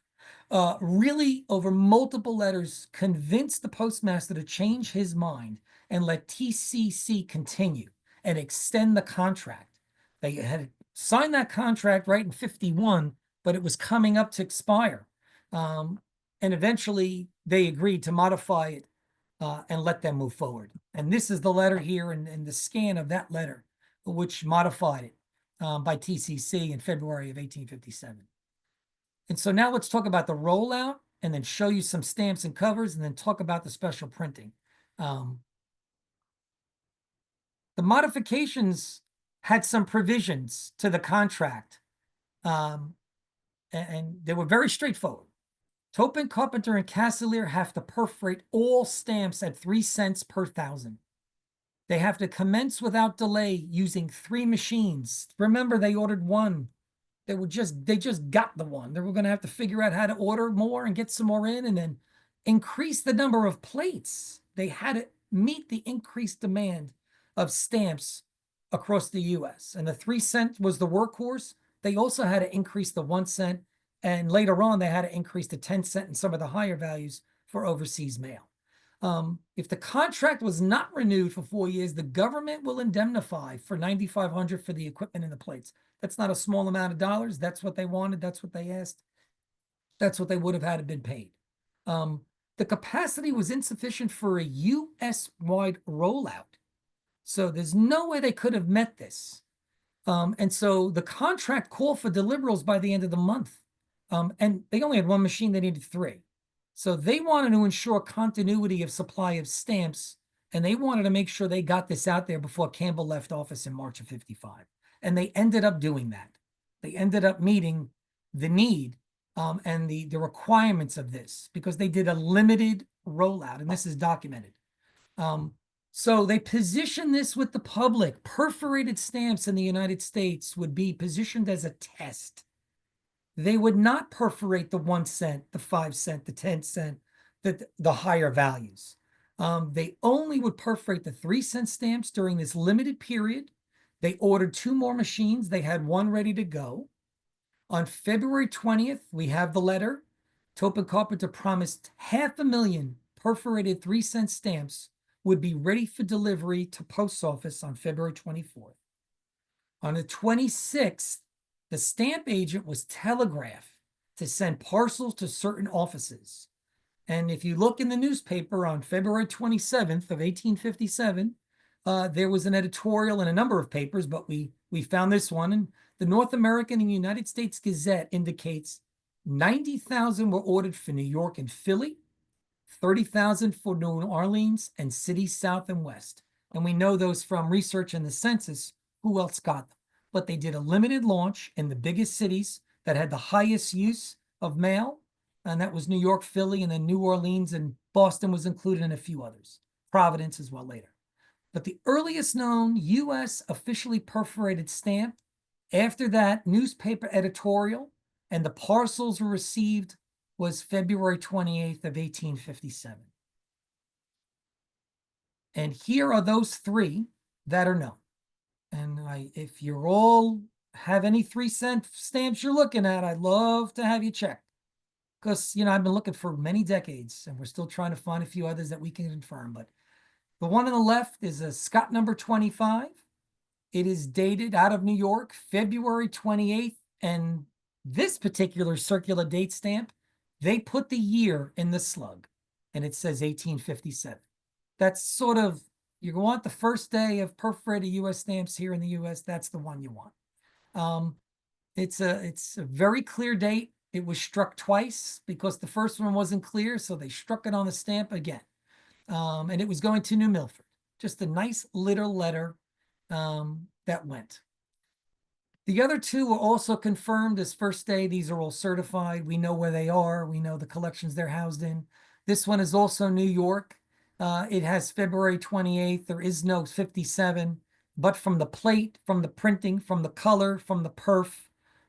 really over multiple letters, convinced the postmaster to change his mind and let TCC continue and extend the contract. They had signed that contract right in 51, but it was coming up to expire. And eventually they agreed to modify it and let them move forward. And this is the letter here and the scan of that letter, which modified it by TCC in February of 1857. And so now let's talk about the rollout and then show you some stamps and covers and then talk about the special printing. The modifications had some provisions to the contract, and they were very straightforward. Topin, Carpenter, and Cassilier have to perforate all stamps at 3 cents per thousand. They have to commence without delay using 3 machines. Remember, they ordered one. They just got the one. They were going to have to figure out how to order more and get some more in, and then increase the number of plates. They had to meet the increased demand of stamps across the US. And the 3 cent was the workhorse. They also had to increase the 1 cent. And later on, they had to increase to 10 cent and some of the higher values for overseas mail. If the contract was not renewed for 4 years, the government will indemnify for $9,500 for the equipment and the plates. That's not a small amount of dollars. That's what they wanted. That's what they asked. That's what they would have had to been paid. The capacity was insufficient for a US-wide rollout. So there's no way they could have met this. And so the contract called for deliverables by the end of the month. And they only had 1 machine, they needed 3. So they wanted to ensure continuity of supply of stamps, and they wanted to make sure they got this out there before Campbell left office in March of 55. And they ended up doing that. They ended up meeting the need and the requirements of this because they did a limited rollout, and this is documented. So they positioned this with the public. Perforated stamps in the United States would be positioned as a test. They would not perforate the 1 cent, the 5 cent, the 10 cent, the higher values. They only would perforate the 3 cent stamps during this limited period. They ordered 2 more machines. They had 1 ready to go. On February 20th, we have the letter. Topin Carpenter promised 500,000 perforated 3 cent stamps would be ready for delivery to post office on February 24th. On the 26th, the stamp agent was telegraphed to send parcels to certain offices. And if you look in the newspaper on February 27th of 1857, there was an editorial in a number of papers, but we found this one. And the North American and United States Gazette indicates 90,000 were ordered for New York and Philly, 30,000 for New Orleans and cities south and west. And we know those from research in the census, who else got them. But they did a limited launch in the biggest cities that had the highest use of mail, and that was New York, Philly, and then New Orleans, and Boston was included, and a few others. Providence as well later. But the earliest known U.S. officially perforated stamp, after that newspaper editorial, and the parcels were received, was February 28th of 1857. And here are those 3 that are known. And if you're all have any 3 cent stamps you're looking at, I'd love to have you check. Because, I've been looking for many decades, and we're still trying to find a few others that we can confirm. But the one on the left is a Scott number 25. It is dated out of New York, February 28th. And this particular circular date stamp, they put the year in the slug, and it says 1857. That's sort of, you want the first day of perforated U.S. stamps here in the U.S., that's the one you want. It's a very clear date. It was struck twice because the first one wasn't clear, so they struck it on the stamp again. And it was going to New Milford. Just a nice little letter that went. The other 2 were also confirmed as first day. These are all certified. We know where they are. We know the collections they're housed in. This one is also New York. It has February 28th. There is no 57, but from the plate, from the printing, from the color, from the perf,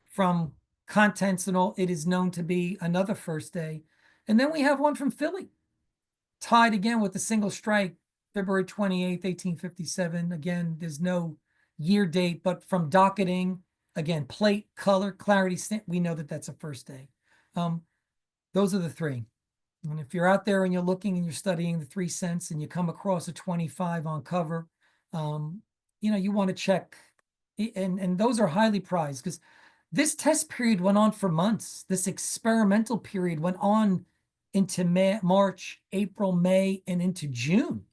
from contents and all, it is known to be another first day. And then we have one from Philly, tied again with the single strike, February 28th, 1857. Again, there's no year date, but from docketing, again, plate, color, clarity, we know that that's a first day. Those are the 3. And if you're out there and you're looking and you're studying the 3 cents and you come across a 25 on cover, you want to check. And those are highly prized because this test period went on for months. This experimental period went on into March, April, May, and into June.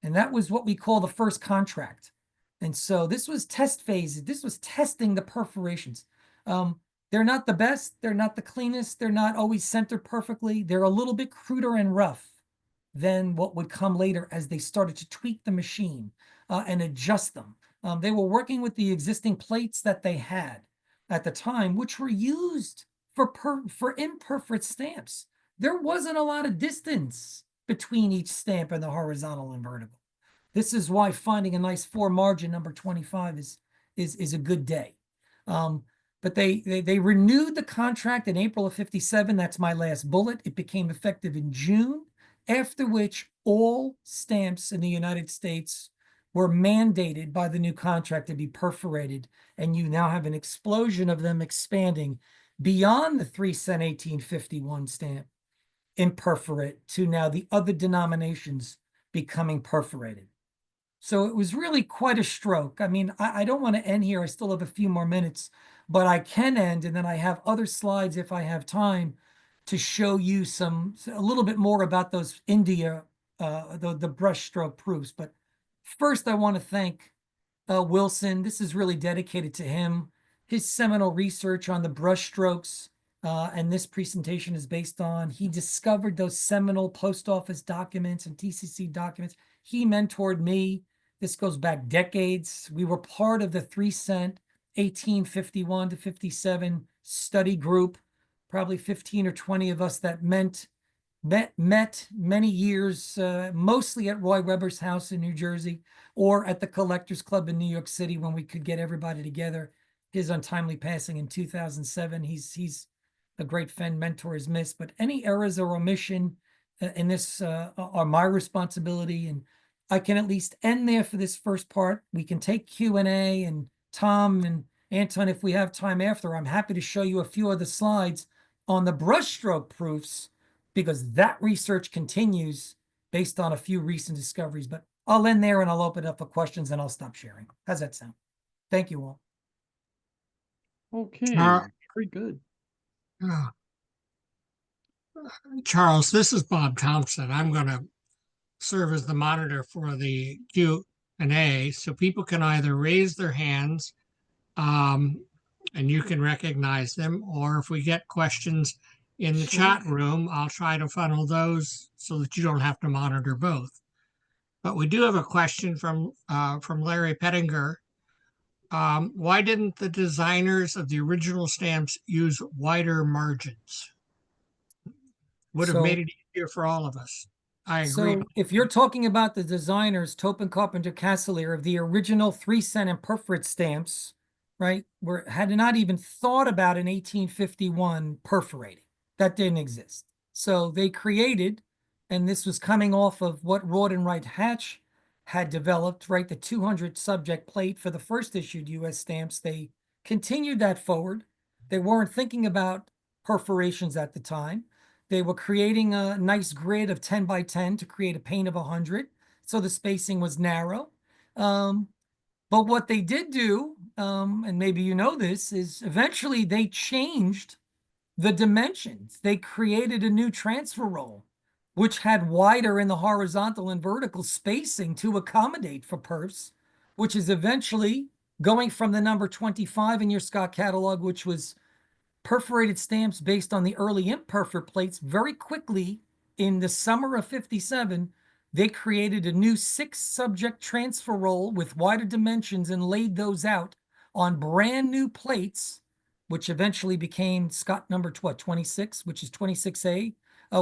And that was what we call the first contract. And so this was test phase. This was testing the perforations. They're not the best. They're not the cleanest. They're not always centered perfectly. They're a little bit cruder and rough than what would come later as they started to tweak the machine and adjust them. They were working with the existing plates that they had at the time, which were used for imperforate stamps. there wasn't a lot of distance between each stamp and the horizontal and vertical. This is why finding a nice 4 margin number 25 is a good day. But they renewed the contract in April of 57. That's my last bullet. It became effective in June, after which all stamps in the United States were mandated by the new contract to be perforated. And you now have an explosion of them expanding beyond the 3-cent 1851 stamp in perforate to now the other denominations becoming perforated. So it was really quite a stroke. I mean, I don't want to end here. I still have a few more minutes, but I can end, and then I have other slides if I have time to show you a little bit more about those India, the brushstroke proofs. But first, I want to thank Wilson. This is really dedicated to him. His seminal research on the brushstrokes, and this presentation is based on, he discovered those seminal post office documents and TCC documents. He mentored me. This goes back decades. We were part of the 3-cent 1851 to 57 study group, probably 15 or 20 of us that met many years, mostly at Roy Weber's house in New Jersey or at the Collectors Club in New York City when we could get everybody together. His untimely passing in 2007. He's a great friend, mentor is missed, but any errors or omission in this are my responsibility. And I can at least end there for this first part. We can take Q&A, and Tom and Anton, if we have time after, I'm happy to show you a few other slides on the brushstroke proofs, because that research continues based on a few recent discoveries. But I'll end there and I'll open it up for questions and I'll stop sharing. How's that sound? Thank you all. Okay, very good. Charles, this is Bob Thompson. I'm going to serve as the monitor for the Q&A, so people can either raise their hands and you can recognize them, or if we get questions in the chat room, I'll try to funnel those so that you don't have to monitor both. But we do have a question from Larry Pettinger. Why didn't the designers of the original stamps use wider margins? Would have made it easier for all of us. I agree. So if you're talking about the designers, Topin, Carpenter, Casselier, of the original 3-cent and perforate stamps, right, had not even thought about in 1851 perforating. That didn't exist. So they created, and this was coming off of what Rawd and Wright Hatch had developed, right, the 200 subject plate for the first issued U.S. stamps. They continued that forward. They weren't thinking about perforations at the time. They were creating a nice grid of 10 by 10 to create a pane of 100. So the spacing was narrow. But what they did do, and maybe you know this, is eventually they changed the dimensions. They created a new transfer roll, which had wider in the horizontal and vertical spacing to accommodate for perfs, which is eventually going from the number 25 in your Scott catalog, which was perforated stamps based on the early imperfor plates. Very quickly in the summer of 57, they created a new 6-subject transfer roll with wider dimensions and laid those out on brand new plates, which eventually became Scott number 26, which is 26A,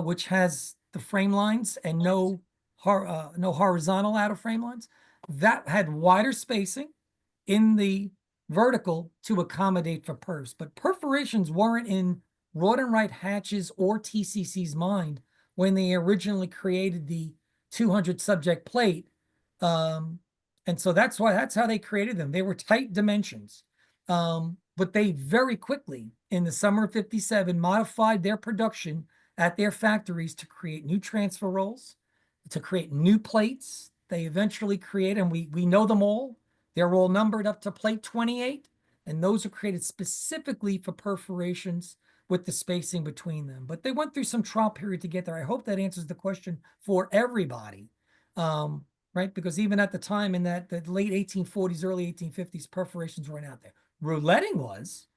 which has the frame lines and no horizontal out of frame lines. That had wider spacing in the vertical to accommodate for perfs. But perforations weren't in Rawd and Wright Hatch's or TCC's mind when they originally created the 200 subject plate. And so that's how they created them. They were tight dimensions. But they very quickly, in the summer of 57, modified their production at their factories to create new transfer rolls, to create new plates. They eventually created, and we know them all. They're all numbered up to plate 28, and those are created specifically for perforations with the spacing between them. But they went through some trial period to get there. I hope that answers the question for everybody, right? Because even at the time in the late 1840s, early 1850s, perforations weren't out there. Rouletting was.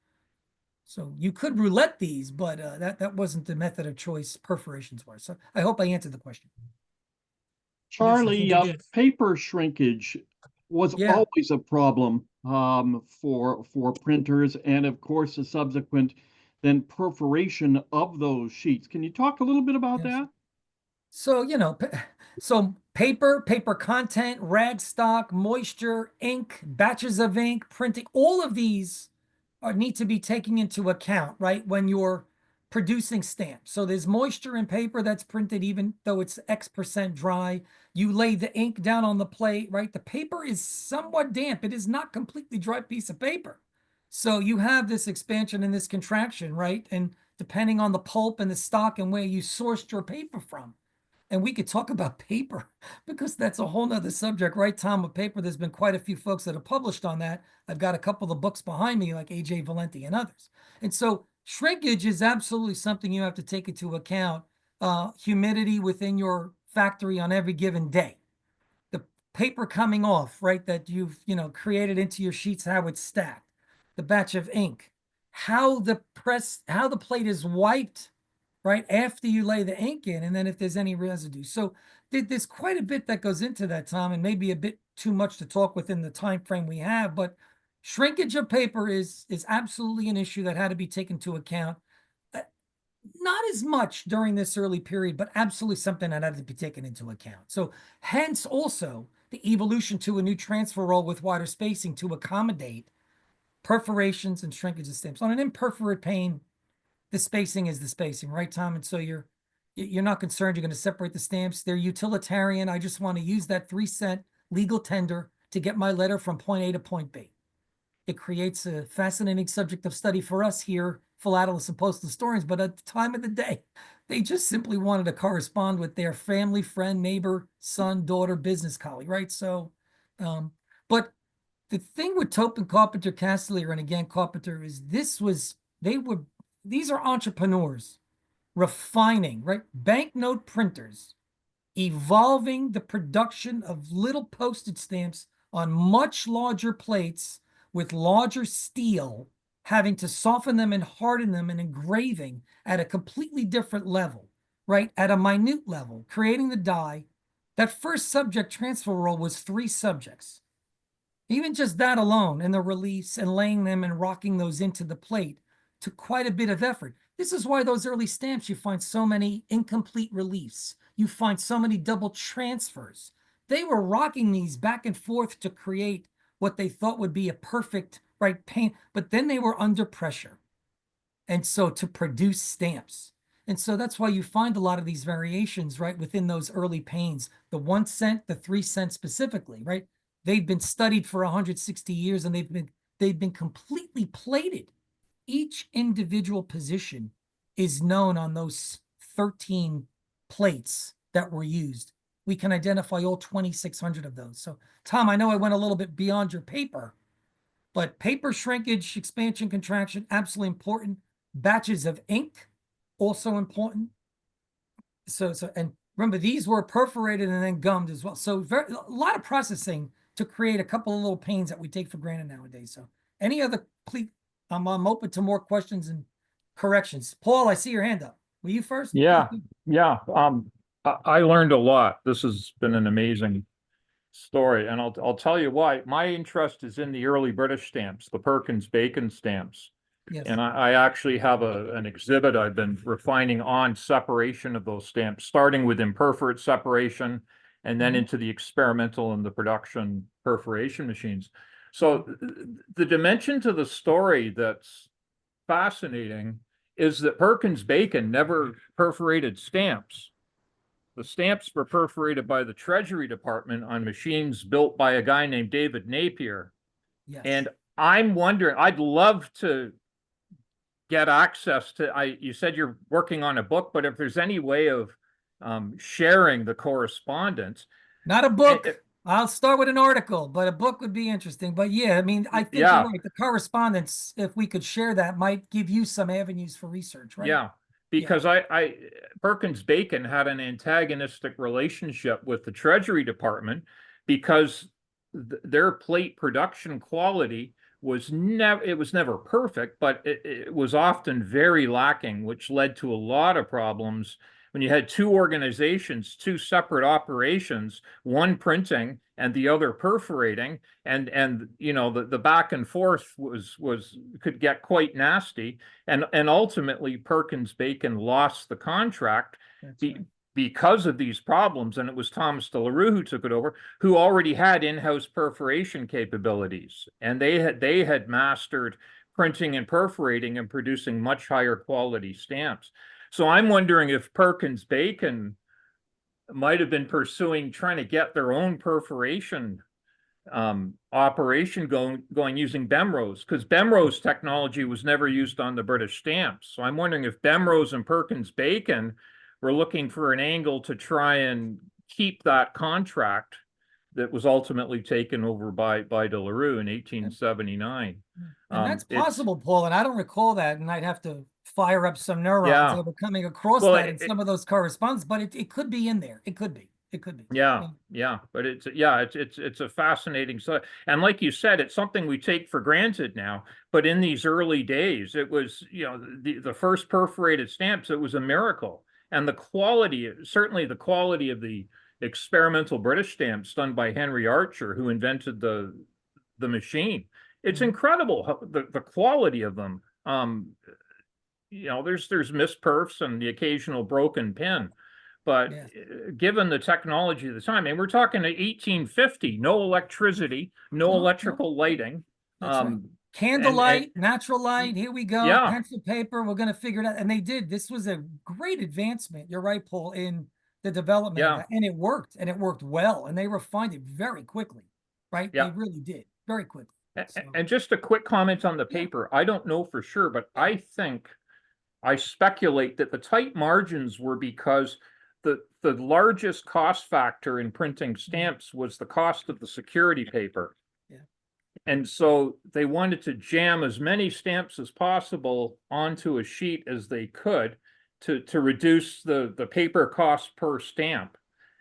So you could roulette these, but that wasn't the method of choice perforations were. So I hope I answered the question. Charlie, paper shrinkage was always a problem for printers, and of course the subsequent than perforation of those sheets. Can you talk a little bit about Yes. that? So, so paper content, rag stock, moisture, ink, batches of ink, printing, all of these need to be taken into account, right? When you're producing stamps. So there's moisture in paper that's printed, even though it's X% dry. You lay the ink down on the plate, right? The paper is somewhat damp. It is not completely dry piece of paper. So you have this expansion and this contraction, right? And depending on the pulp and the stock and where you sourced your paper from. And we could talk about paper because that's a whole nother subject, right, Tom? With paper, there's been quite a few folks that have published on that. I've got a couple of books behind me, like AJ Valenti and others. And so shrinkage is absolutely something you have to take into account. Humidity within your factory on every given day. The paper coming off, right, that you've, created into your sheets, how it's stacked. The batch of ink, how the plate is wiped, right, after you lay the ink in, and then if there's any residue. So there's quite a bit that goes into that, Tom, and maybe a bit too much to talk within the time frame we have, but shrinkage of paper is absolutely an issue that had to be taken into account. Not as much during this early period, but absolutely something that had to be taken into account. So hence also the evolution to a new transfer roll with wider spacing to accommodate perforations and shrinkage of stamps. On an imperforate pane, the spacing is the spacing, right, Tom? And so you're not concerned you're going to separate the stamps. They're utilitarian. I just want to use that 3-cent legal tender to get my letter from point A to point B. It creates a fascinating subject of study for us here, philatelists and postal historians, but at the time of the day, they just simply wanted to correspond with their family, friend, neighbor, son, daughter, business colleague, right? So, but the thing with Tope and Carpenter Castellier, and again, Carpenter, is these are entrepreneurs refining, right? Banknote printers, evolving the production of little postage stamps on much larger plates with larger steel, having to soften them and harden them and engraving at a completely different level, right? At a minute level, creating the die. That first subject transfer roll was 3 subjects. Even just that alone and the reliefs and laying them and rocking those into the plate took quite a bit of effort. This is why those early stamps, you find so many incomplete reliefs. You find so many double transfers. They were rocking these back and forth to create what they thought would be a perfect, right, paint, but then they were under pressure. And so to produce stamps. And so that's why you find a lot of these variations, right, within those early panes, the 1 cent, the 3 cent specifically, right? They've been studied for 160 years and they've been completely plated. Each individual position is known on those 13 plates that were used. We can identify all 2,600 of those. So, Tom, I know I went a little bit beyond your paper, but paper shrinkage, expansion, contraction, absolutely important. Batches of ink, also important. And remember, these were perforated and then gummed as well. So a lot of processing to create a couple of little panes that we take for granted nowadays. So any other, please, I'm open to more questions and corrections. Paul, I see your hand up. Were you first? Yeah, yeah. I learned a lot. This has been an amazing story, and I'll tell you why. My interest is in the early British stamps, the Perkins-Bacon stamps. Yes. And I actually have an exhibit I've been refining on separation of those stamps, starting with imperforate separation and then into the experimental and the production perforation machines. So the dimension to the story that's fascinating is that Perkins-Bacon never perforated stamps. The stamps were perforated by the Treasury Department on machines built by a guy named David Napier. Yes. And I'm wondering, I'd love to get access to, you said you're working on a book, but if there's any way of sharing the correspondence. Not a book. I'll start with an article, but a book would be interesting. But yeah, I mean, I think you're right. The correspondence, if we could share that, might give you some avenues for research, right? Yeah, because Perkins-Bacon had an antagonistic relationship with the Treasury Department because their plate production quality was never perfect, but it was often very lacking, which led to a lot of problems when you had two organizations, two separate operations, one printing and the other perforating, and you know, the back and forth could get quite nasty. And ultimately Perkins Bacon lost the contract because of these problems. And it was Thomas de la Rue who took it over, who already had in-house perforation capabilities. And they had mastered printing and perforating and producing much higher quality stamps. So I'm wondering if Perkins Bacon might have been trying to get their own perforation operation going using Bemrose, because Bemrose technology was never used on the British stamps. So I'm wondering if Bemrose and Perkins Bacon were looking for an angle to try and keep that contract that was ultimately taken over by de la Rue in 1879. And that's possible, Paul, and I don't recall that, and I'd have to fire up some neurons Yeah. that were coming across Well, that in some of those correspondence, but it could be in there. It could be. It could be. Yeah, but it's a fascinating. So, and like you said, it's something we take for granted now. But in these early days, it was, you know, the first perforated stamps. It was a miracle, and the quality, certainly the quality of the experimental British stamps done by Henry Archer, who invented the machine. It's incredible the quality of them. You know, there's misperfs and the occasional broken pin. But given the technology of the time, and we're talking 1850, no electricity, no electrical lighting. Candlelight, natural light, here we go, Yeah. pencil, paper, we're going to figure it out. And they did. This was a great advancement, you're right, Paul, in the development of that. And it worked well, and they refined it very quickly, right? Yeah. They really did, very quickly. So, And just a quick comment on the paper. I don't know for sure, but I speculate that the tight margins were because the largest cost factor in printing stamps was the cost of the security paper. And so they wanted to jam as many stamps as possible onto a sheet as they could to reduce the paper cost per stamp.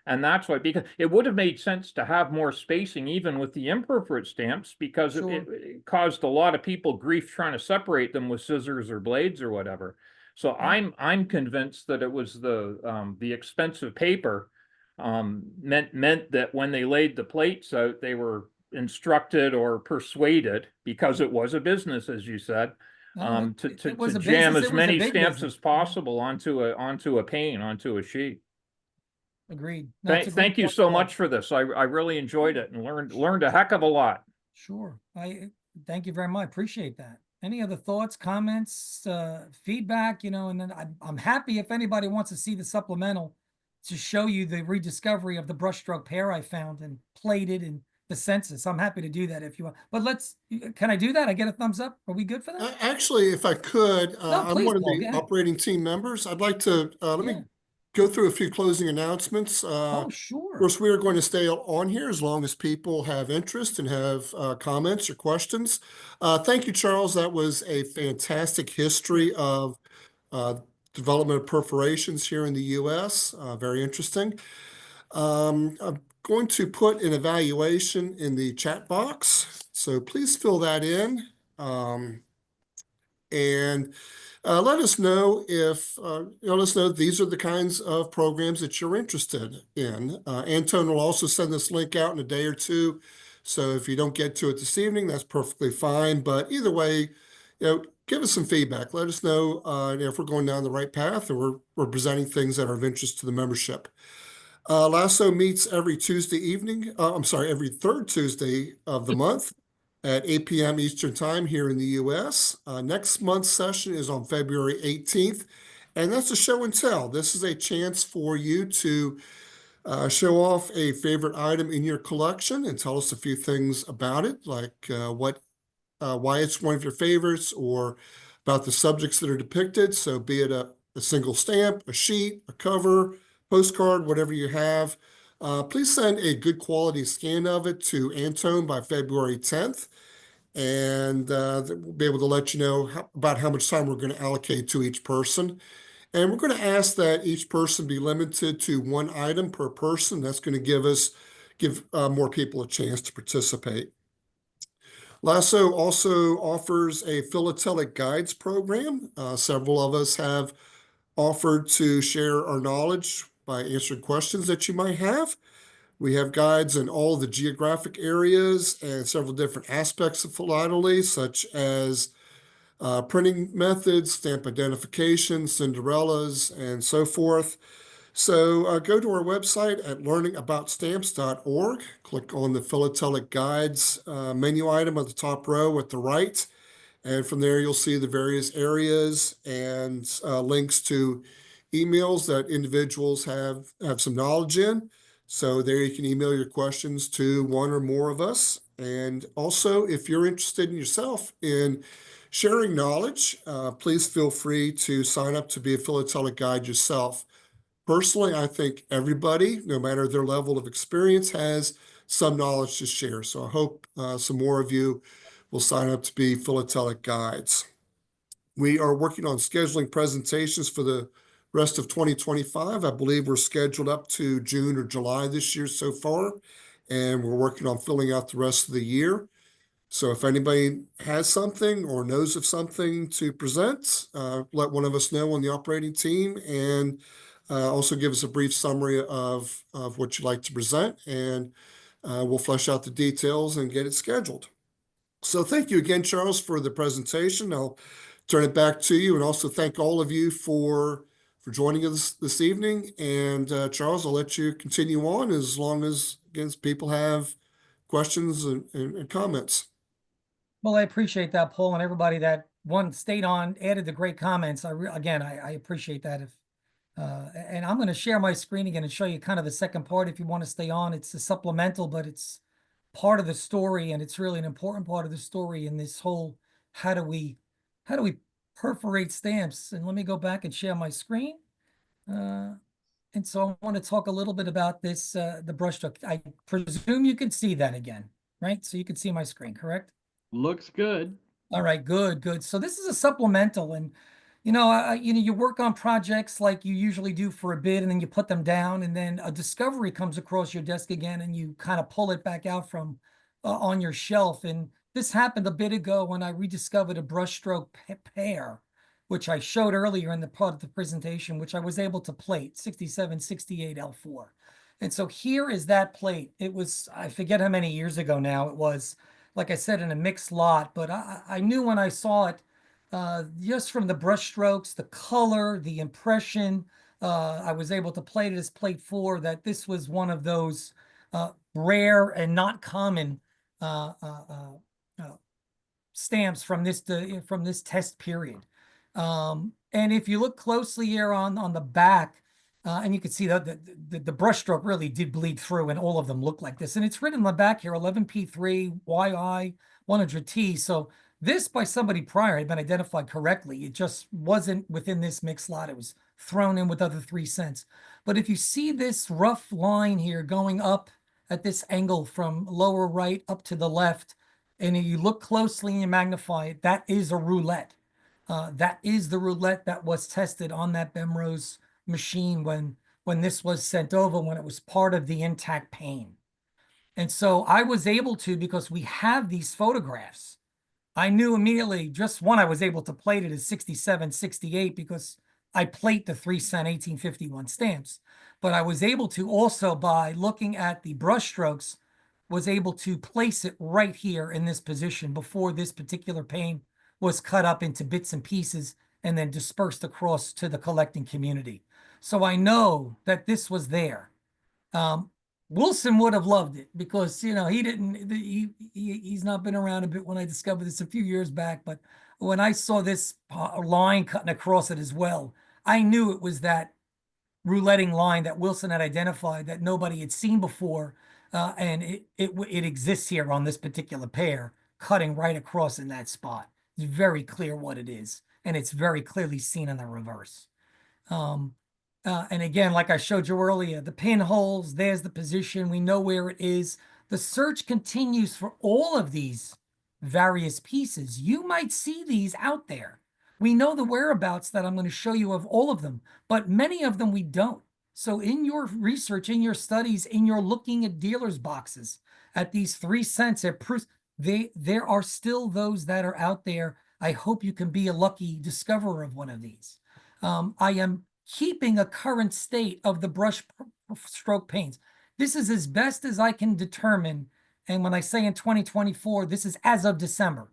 And that's why, because it would have made sense to have more spacing even with the imperforate stamps, because it caused a lot of people grief trying to separate them with scissors or blades or whatever. So I'm convinced that it was the expensive paper meant that when they laid the plates out, they were instructed or persuaded, because it was a business, as you said, to jam as many stamps as possible onto a pane, onto a sheet. Agreed. Thank you so much for this. I really enjoyed it and learned a heck of a lot. Sure. Thank you very much. Appreciate that. Any other thoughts, comments, feedback, you know, and then I'm happy if anybody wants to see the supplemental to show you the rediscovery of the brushstroke pair I found and plated and the census. I'm happy to do that if you want. But can I do that? I get a thumbs up? Are we good for that? Actually, if I could, No, I'm please, one of Paul, the go ahead. operating team members. I'd like to, let me go through a few closing announcements. Oh, Of sure. course, we are going to stay on here as long as people have interest and have comments or questions. Thank you, Charles. That was a fantastic history of development of perforations here in the U.S. Very interesting. I'm going to put an evaluation in the chat box, so please fill that in. And let us know if, let us know these are the kinds of programs that you're interested in. Anton will also send this link out in a day or two. So if you don't get to it this evening, that's perfectly fine. But either way, give us some feedback. Let us know if we're going down the right path, or we're presenting things that are of interest to the membership. LASO meets every Tuesday evening. Every third Tuesday of the month at 8 p.m. Eastern Time here in the U.S. Next month's session is on February 18th, and that's a show and tell. This is a chance for you to show off a favorite item in your collection and tell us a few things about it, like why it's one of your favorites, or about the subjects that are depicted. So be it a single stamp, a sheet, a cover, postcard, whatever you have. Please send a good quality scan of it to Anton by February 10th, and we'll be able to let you know about how much time we're going to allocate to each person. And we're going to ask that each person be limited to one item per person. That's going to give more people a chance to participate. LASO also offers a philatelic guides program. Several of us have offered to share our knowledge by answering questions that you might have. We have guides in all the geographic areas and several different aspects of philately, such as printing methods, stamp identification, Cinderellas, and so forth. So go to our website at learningaboutStamps.org. Click on the Philatelic Guides menu item at the top row at the right. And from there, you'll see the various areas and links to emails that individuals have some knowledge in. So there you can email your questions to one or more of us. And also, if you're interested in yourself in sharing knowledge, please feel free to sign up to be a philatelic guide yourself. Personally, I think everybody, no matter their level of experience, has some knowledge to share. So I hope some more of you will sign up to be philatelic guides. We are working on scheduling presentations for the rest of 2025. I believe we're scheduled up to June or July this year so far, and we're working on filling out the rest of the year. So if anybody has something or knows of something to present, let one of us know on the operating team, and also give us a brief summary of what you'd like to present, and we'll flesh out the details and get it scheduled. So thank you again, Charles, for the presentation. I'll turn it back to you, and also thank all of you for joining us this evening. And Charles, I'll let you continue on as long as, again, people have questions and comments. Well, I appreciate that, Paul, and everybody that stayed on, added the great comments. I appreciate that. And I'm going to share my screen again and show you kind of the second part. If you want to stay on, it's a supplemental, but it's part of the story, and it's really an important part of the story in this whole how do we perforate stamps. And let me go back and share my screen. And so I want to talk a little bit about this, the brushstroke. I presume you can see that again, right? So you can see my screen, correct? Looks good. All right, good. So this is a supplemental, and you work on projects like you usually do for a bid, and then you put them down, and then a discovery comes across your desk again, and you kind of pull it back out from on your shelf. And this happened a bit ago when I rediscovered a brushstroke pair, which I showed earlier in the part of the presentation, which I was able to plate 6768 L4. And so here is that plate. It was, I forget how many years ago now it was. Like I said, in a mixed lot, but I knew when I saw it, just from the brush strokes, the color, the impression, I was able to plate it as plate 4, that this was one of those rare and not common stamps from this test period. And if you look closely here on the back, and you can see that the brush stroke really did bleed through, and all of them look like this. And it's written on the back here, 11P3 YI 100T. So this, by somebody prior, had been identified correctly. It just wasn't within this mix lot. It was thrown in with other 3 cents. But if you see this rough line here going up at this angle from lower right up to the left, and you look closely and you magnify it, that is a roulette. That is the roulette that was tested on that Bemrose machine when this was sent over, when it was part of the intact pane. And so I was able to, because we have these photographs, I knew immediately, just one, I was able to plate it as 6768 because I plate the 3 cent 1851 stamps. But I was able to also, by looking at the brush strokes, was able to place it right here in this position before this particular pane was cut up into bits and pieces and then dispersed across to the collecting community. So I know that this was there. Wilson would have loved it because, he's not been around a bit when I discovered this a few years back. But when I saw this line cutting across it as well, I knew it was that rouletting line that Wilson had identified that nobody had seen before. And it exists here on this particular pair, cutting right across in that spot. It's very clear what it is, and it's very clearly seen in the reverse. And again, like I showed you earlier, the pinholes, there's the position. We know where it is. The search continues for all of these various pieces. You might see these out there. We know the whereabouts that I'm going to show you of all of them, but many of them we don't. So in your research, in your studies, in your looking at dealers' boxes, at these 3 cents, there are still those that are out there. I hope you can be a lucky discoverer of one of these. I am keeping a current state of the brush stroke paints. This is as best as I can determine. And when I say in 2024, this is as of December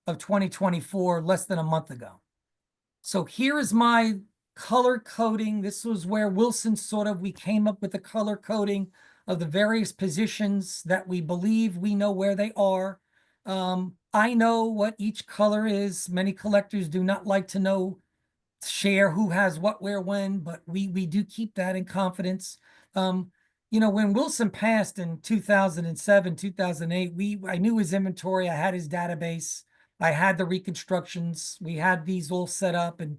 of 2024, less than a month ago. So here is my color coding. This was where Wilson we came up with the color coding of the various positions that we believe we know where they are. I know what each color is. Many collectors do not like to share who has what, where, when, but we do keep that in confidence. When Wilson passed in 2007, 2008, I knew his inventory. I had his database. I had the reconstructions. We had these all set up, and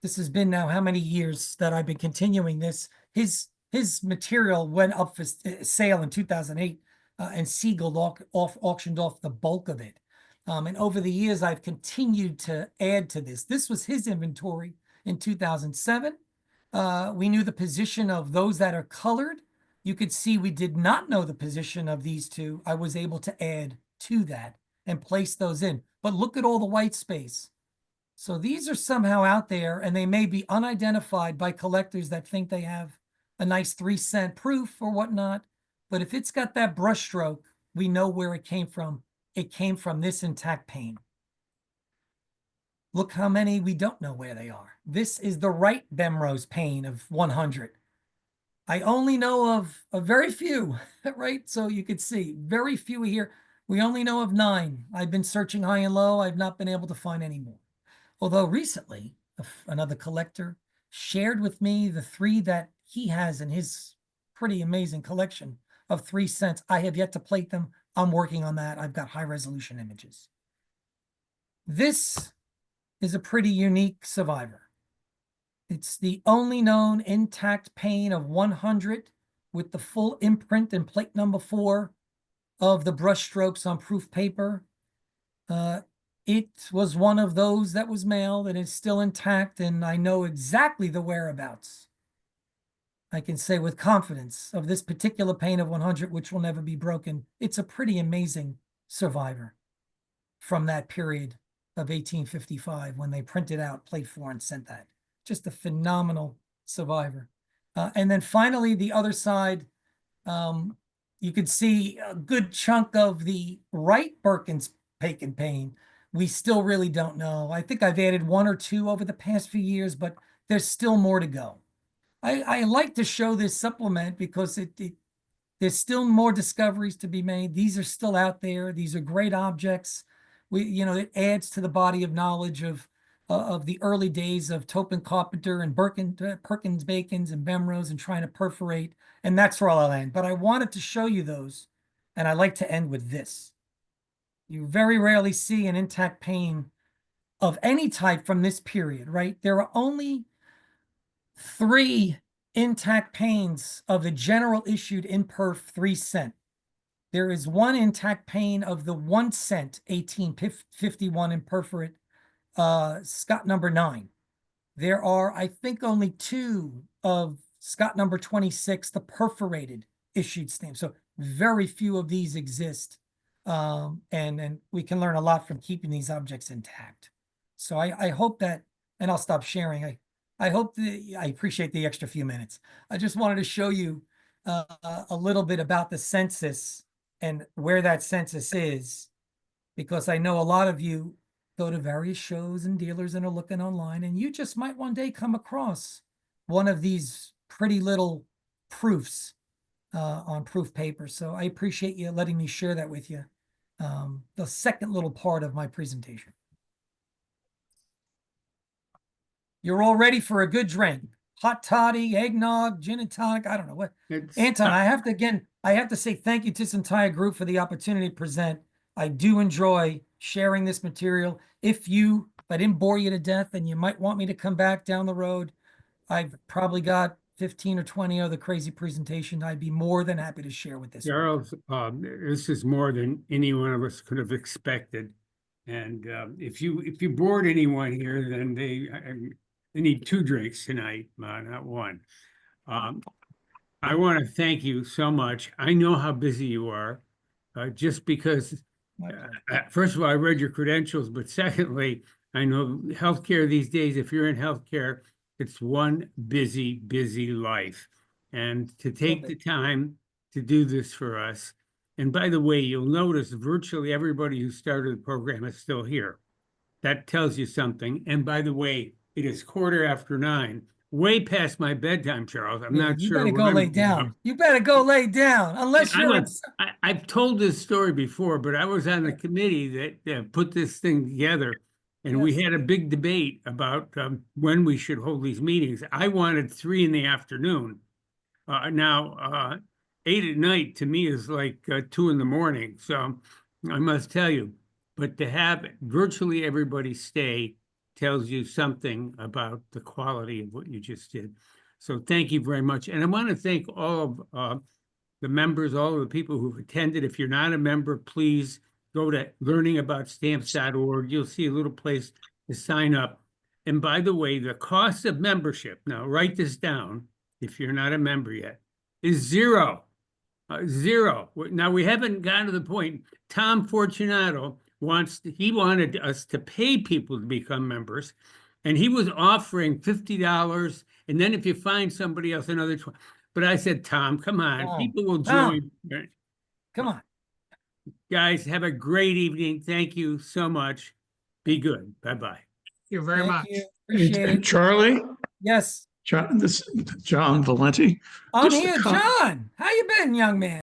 this has been now how many years that I've been continuing this. His material went up for sale in 2008, and Siegel auctioned off the bulk of it. And over the years, I've continued to add to this. This was his inventory in 2007. We knew the position of those that are colored. You could see we did not know the position of these two. I was able to add to that and place those in. But look at all the white space. So these are somehow out there, and they may be unidentified by collectors that think they have a nice 3-cent proof or whatnot. But if it's got that brush stroke, we know where it came from. It came from this intact paint. Look how many we don't know where they are. This is the right Bemrose paint of 100. I only know of a very few, right? So you could see very few here. We only know of 9. I've been searching high and low. I've not been able to find any more. Although recently, another collector shared with me the 3 that he has in his pretty amazing collection of 3 cents. I have yet to plate them. I'm working on that. I've got high resolution images. This is a pretty unique survivor. It's the only known intact paint of 100 with the full imprint and plate number 4 of the brush strokes on proof paper. It was one of those that was mailed and is still intact, and I know exactly the whereabouts. I can say with confidence of this particular paint of 100, which will never be broken. It's a pretty amazing survivor from that period of 1855 when they printed out plate 4 and sent that. Just a phenomenal survivor. And then finally, the other side, you could see a good chunk of the right Birkin's Bacon paint. We still really don't know. I think I've added 1 or 2 over the past few years, but there's still more to go. I like to show this supplement because there's still more discoveries to be made. These are still out there. These are great objects. It adds to the body of knowledge of the early days of Topin Carpenter and Perkins Bacons and Bemrose and trying to perforate. And that's where I'll end. But I wanted to show you those. And I like to end with this. You very rarely see an intact paint of any type from this period, right? There are only 3 intact paints of the general issued imperf 3 cent. There is 1 intact paint of the 1 cent 1851 imperforate Scott number 9. There are, I think, only 2 of Scott number 26, the perforated issued stamp. So very few of these exist. And we can learn a lot from keeping these objects intact. So I hope that, and I'll stop sharing. I hope that I appreciate the extra few minutes. I just wanted to show you a little bit about the census and where that census is, because I know a lot of you go to various shows and dealers and are looking online, and you just might one day come across one of these pretty little proofs on proof paper. So I appreciate you letting me share that with you. The second little part of my presentation. You're all ready for a good drink. Hot toddy, eggnog, gin and tonic. I don't know what. Anton, I have to say thank you to this entire group for the opportunity to present. I do enjoy sharing this material. If I didn't bore you to death and you might want me to come back down the road, I've probably got 15 or 20 other crazy presentations I'd be more than happy to share with this. Charles, this is more than any one of us could have expected. And if you bored anyone here, then they need 2 drinks tonight, not 1. I want to thank you so much. I know how busy you are, just because, first of all, I read your credentials, but secondly, I know healthcare these days, if you're in healthcare, It's one busy, busy life. And to take the Absolutely. time to do this for us. And by the way, you'll notice virtually everybody who started the program is still here. That tells you something. And by the way, it is 9:15, way past my bedtime, Charles. I'm Yeah, not you sure better what go I'm lay doing now. down. You better go lay down, unless I you're in. was, I've told this story before, but I was on the committee that put this thing together. And we Yes. had a big debate about when we should hold these meetings. I wanted 3 in the afternoon. Now, 8 at night to me is like 2 in the morning. So I must tell you, but to have virtually everybody stay tells you something about the quality of what you just did. So thank you very much. And I want to thank all of the members, all of the people who've attended. If you're not a member, please go to learningabout.stamps.org. You'll see a little place to sign up. And by the way, the cost of membership, now write this down if you're not a member yet, is zero. Zero. Now, we haven't gotten to the point. Tom Fortunato he wanted us to pay people to become members. And he was offering $50. And then if you find somebody else, another 20. But I said, Tom, come on, Tom, people will Tom. join. Come on. Guys, have a great evening. Thank you so much. Be good. Bye-bye. Thank you very Thank much. you. Appreciate it. Charlie, Yes. John, this John Valenti. I'm Just a here, com- John. How you been, young man?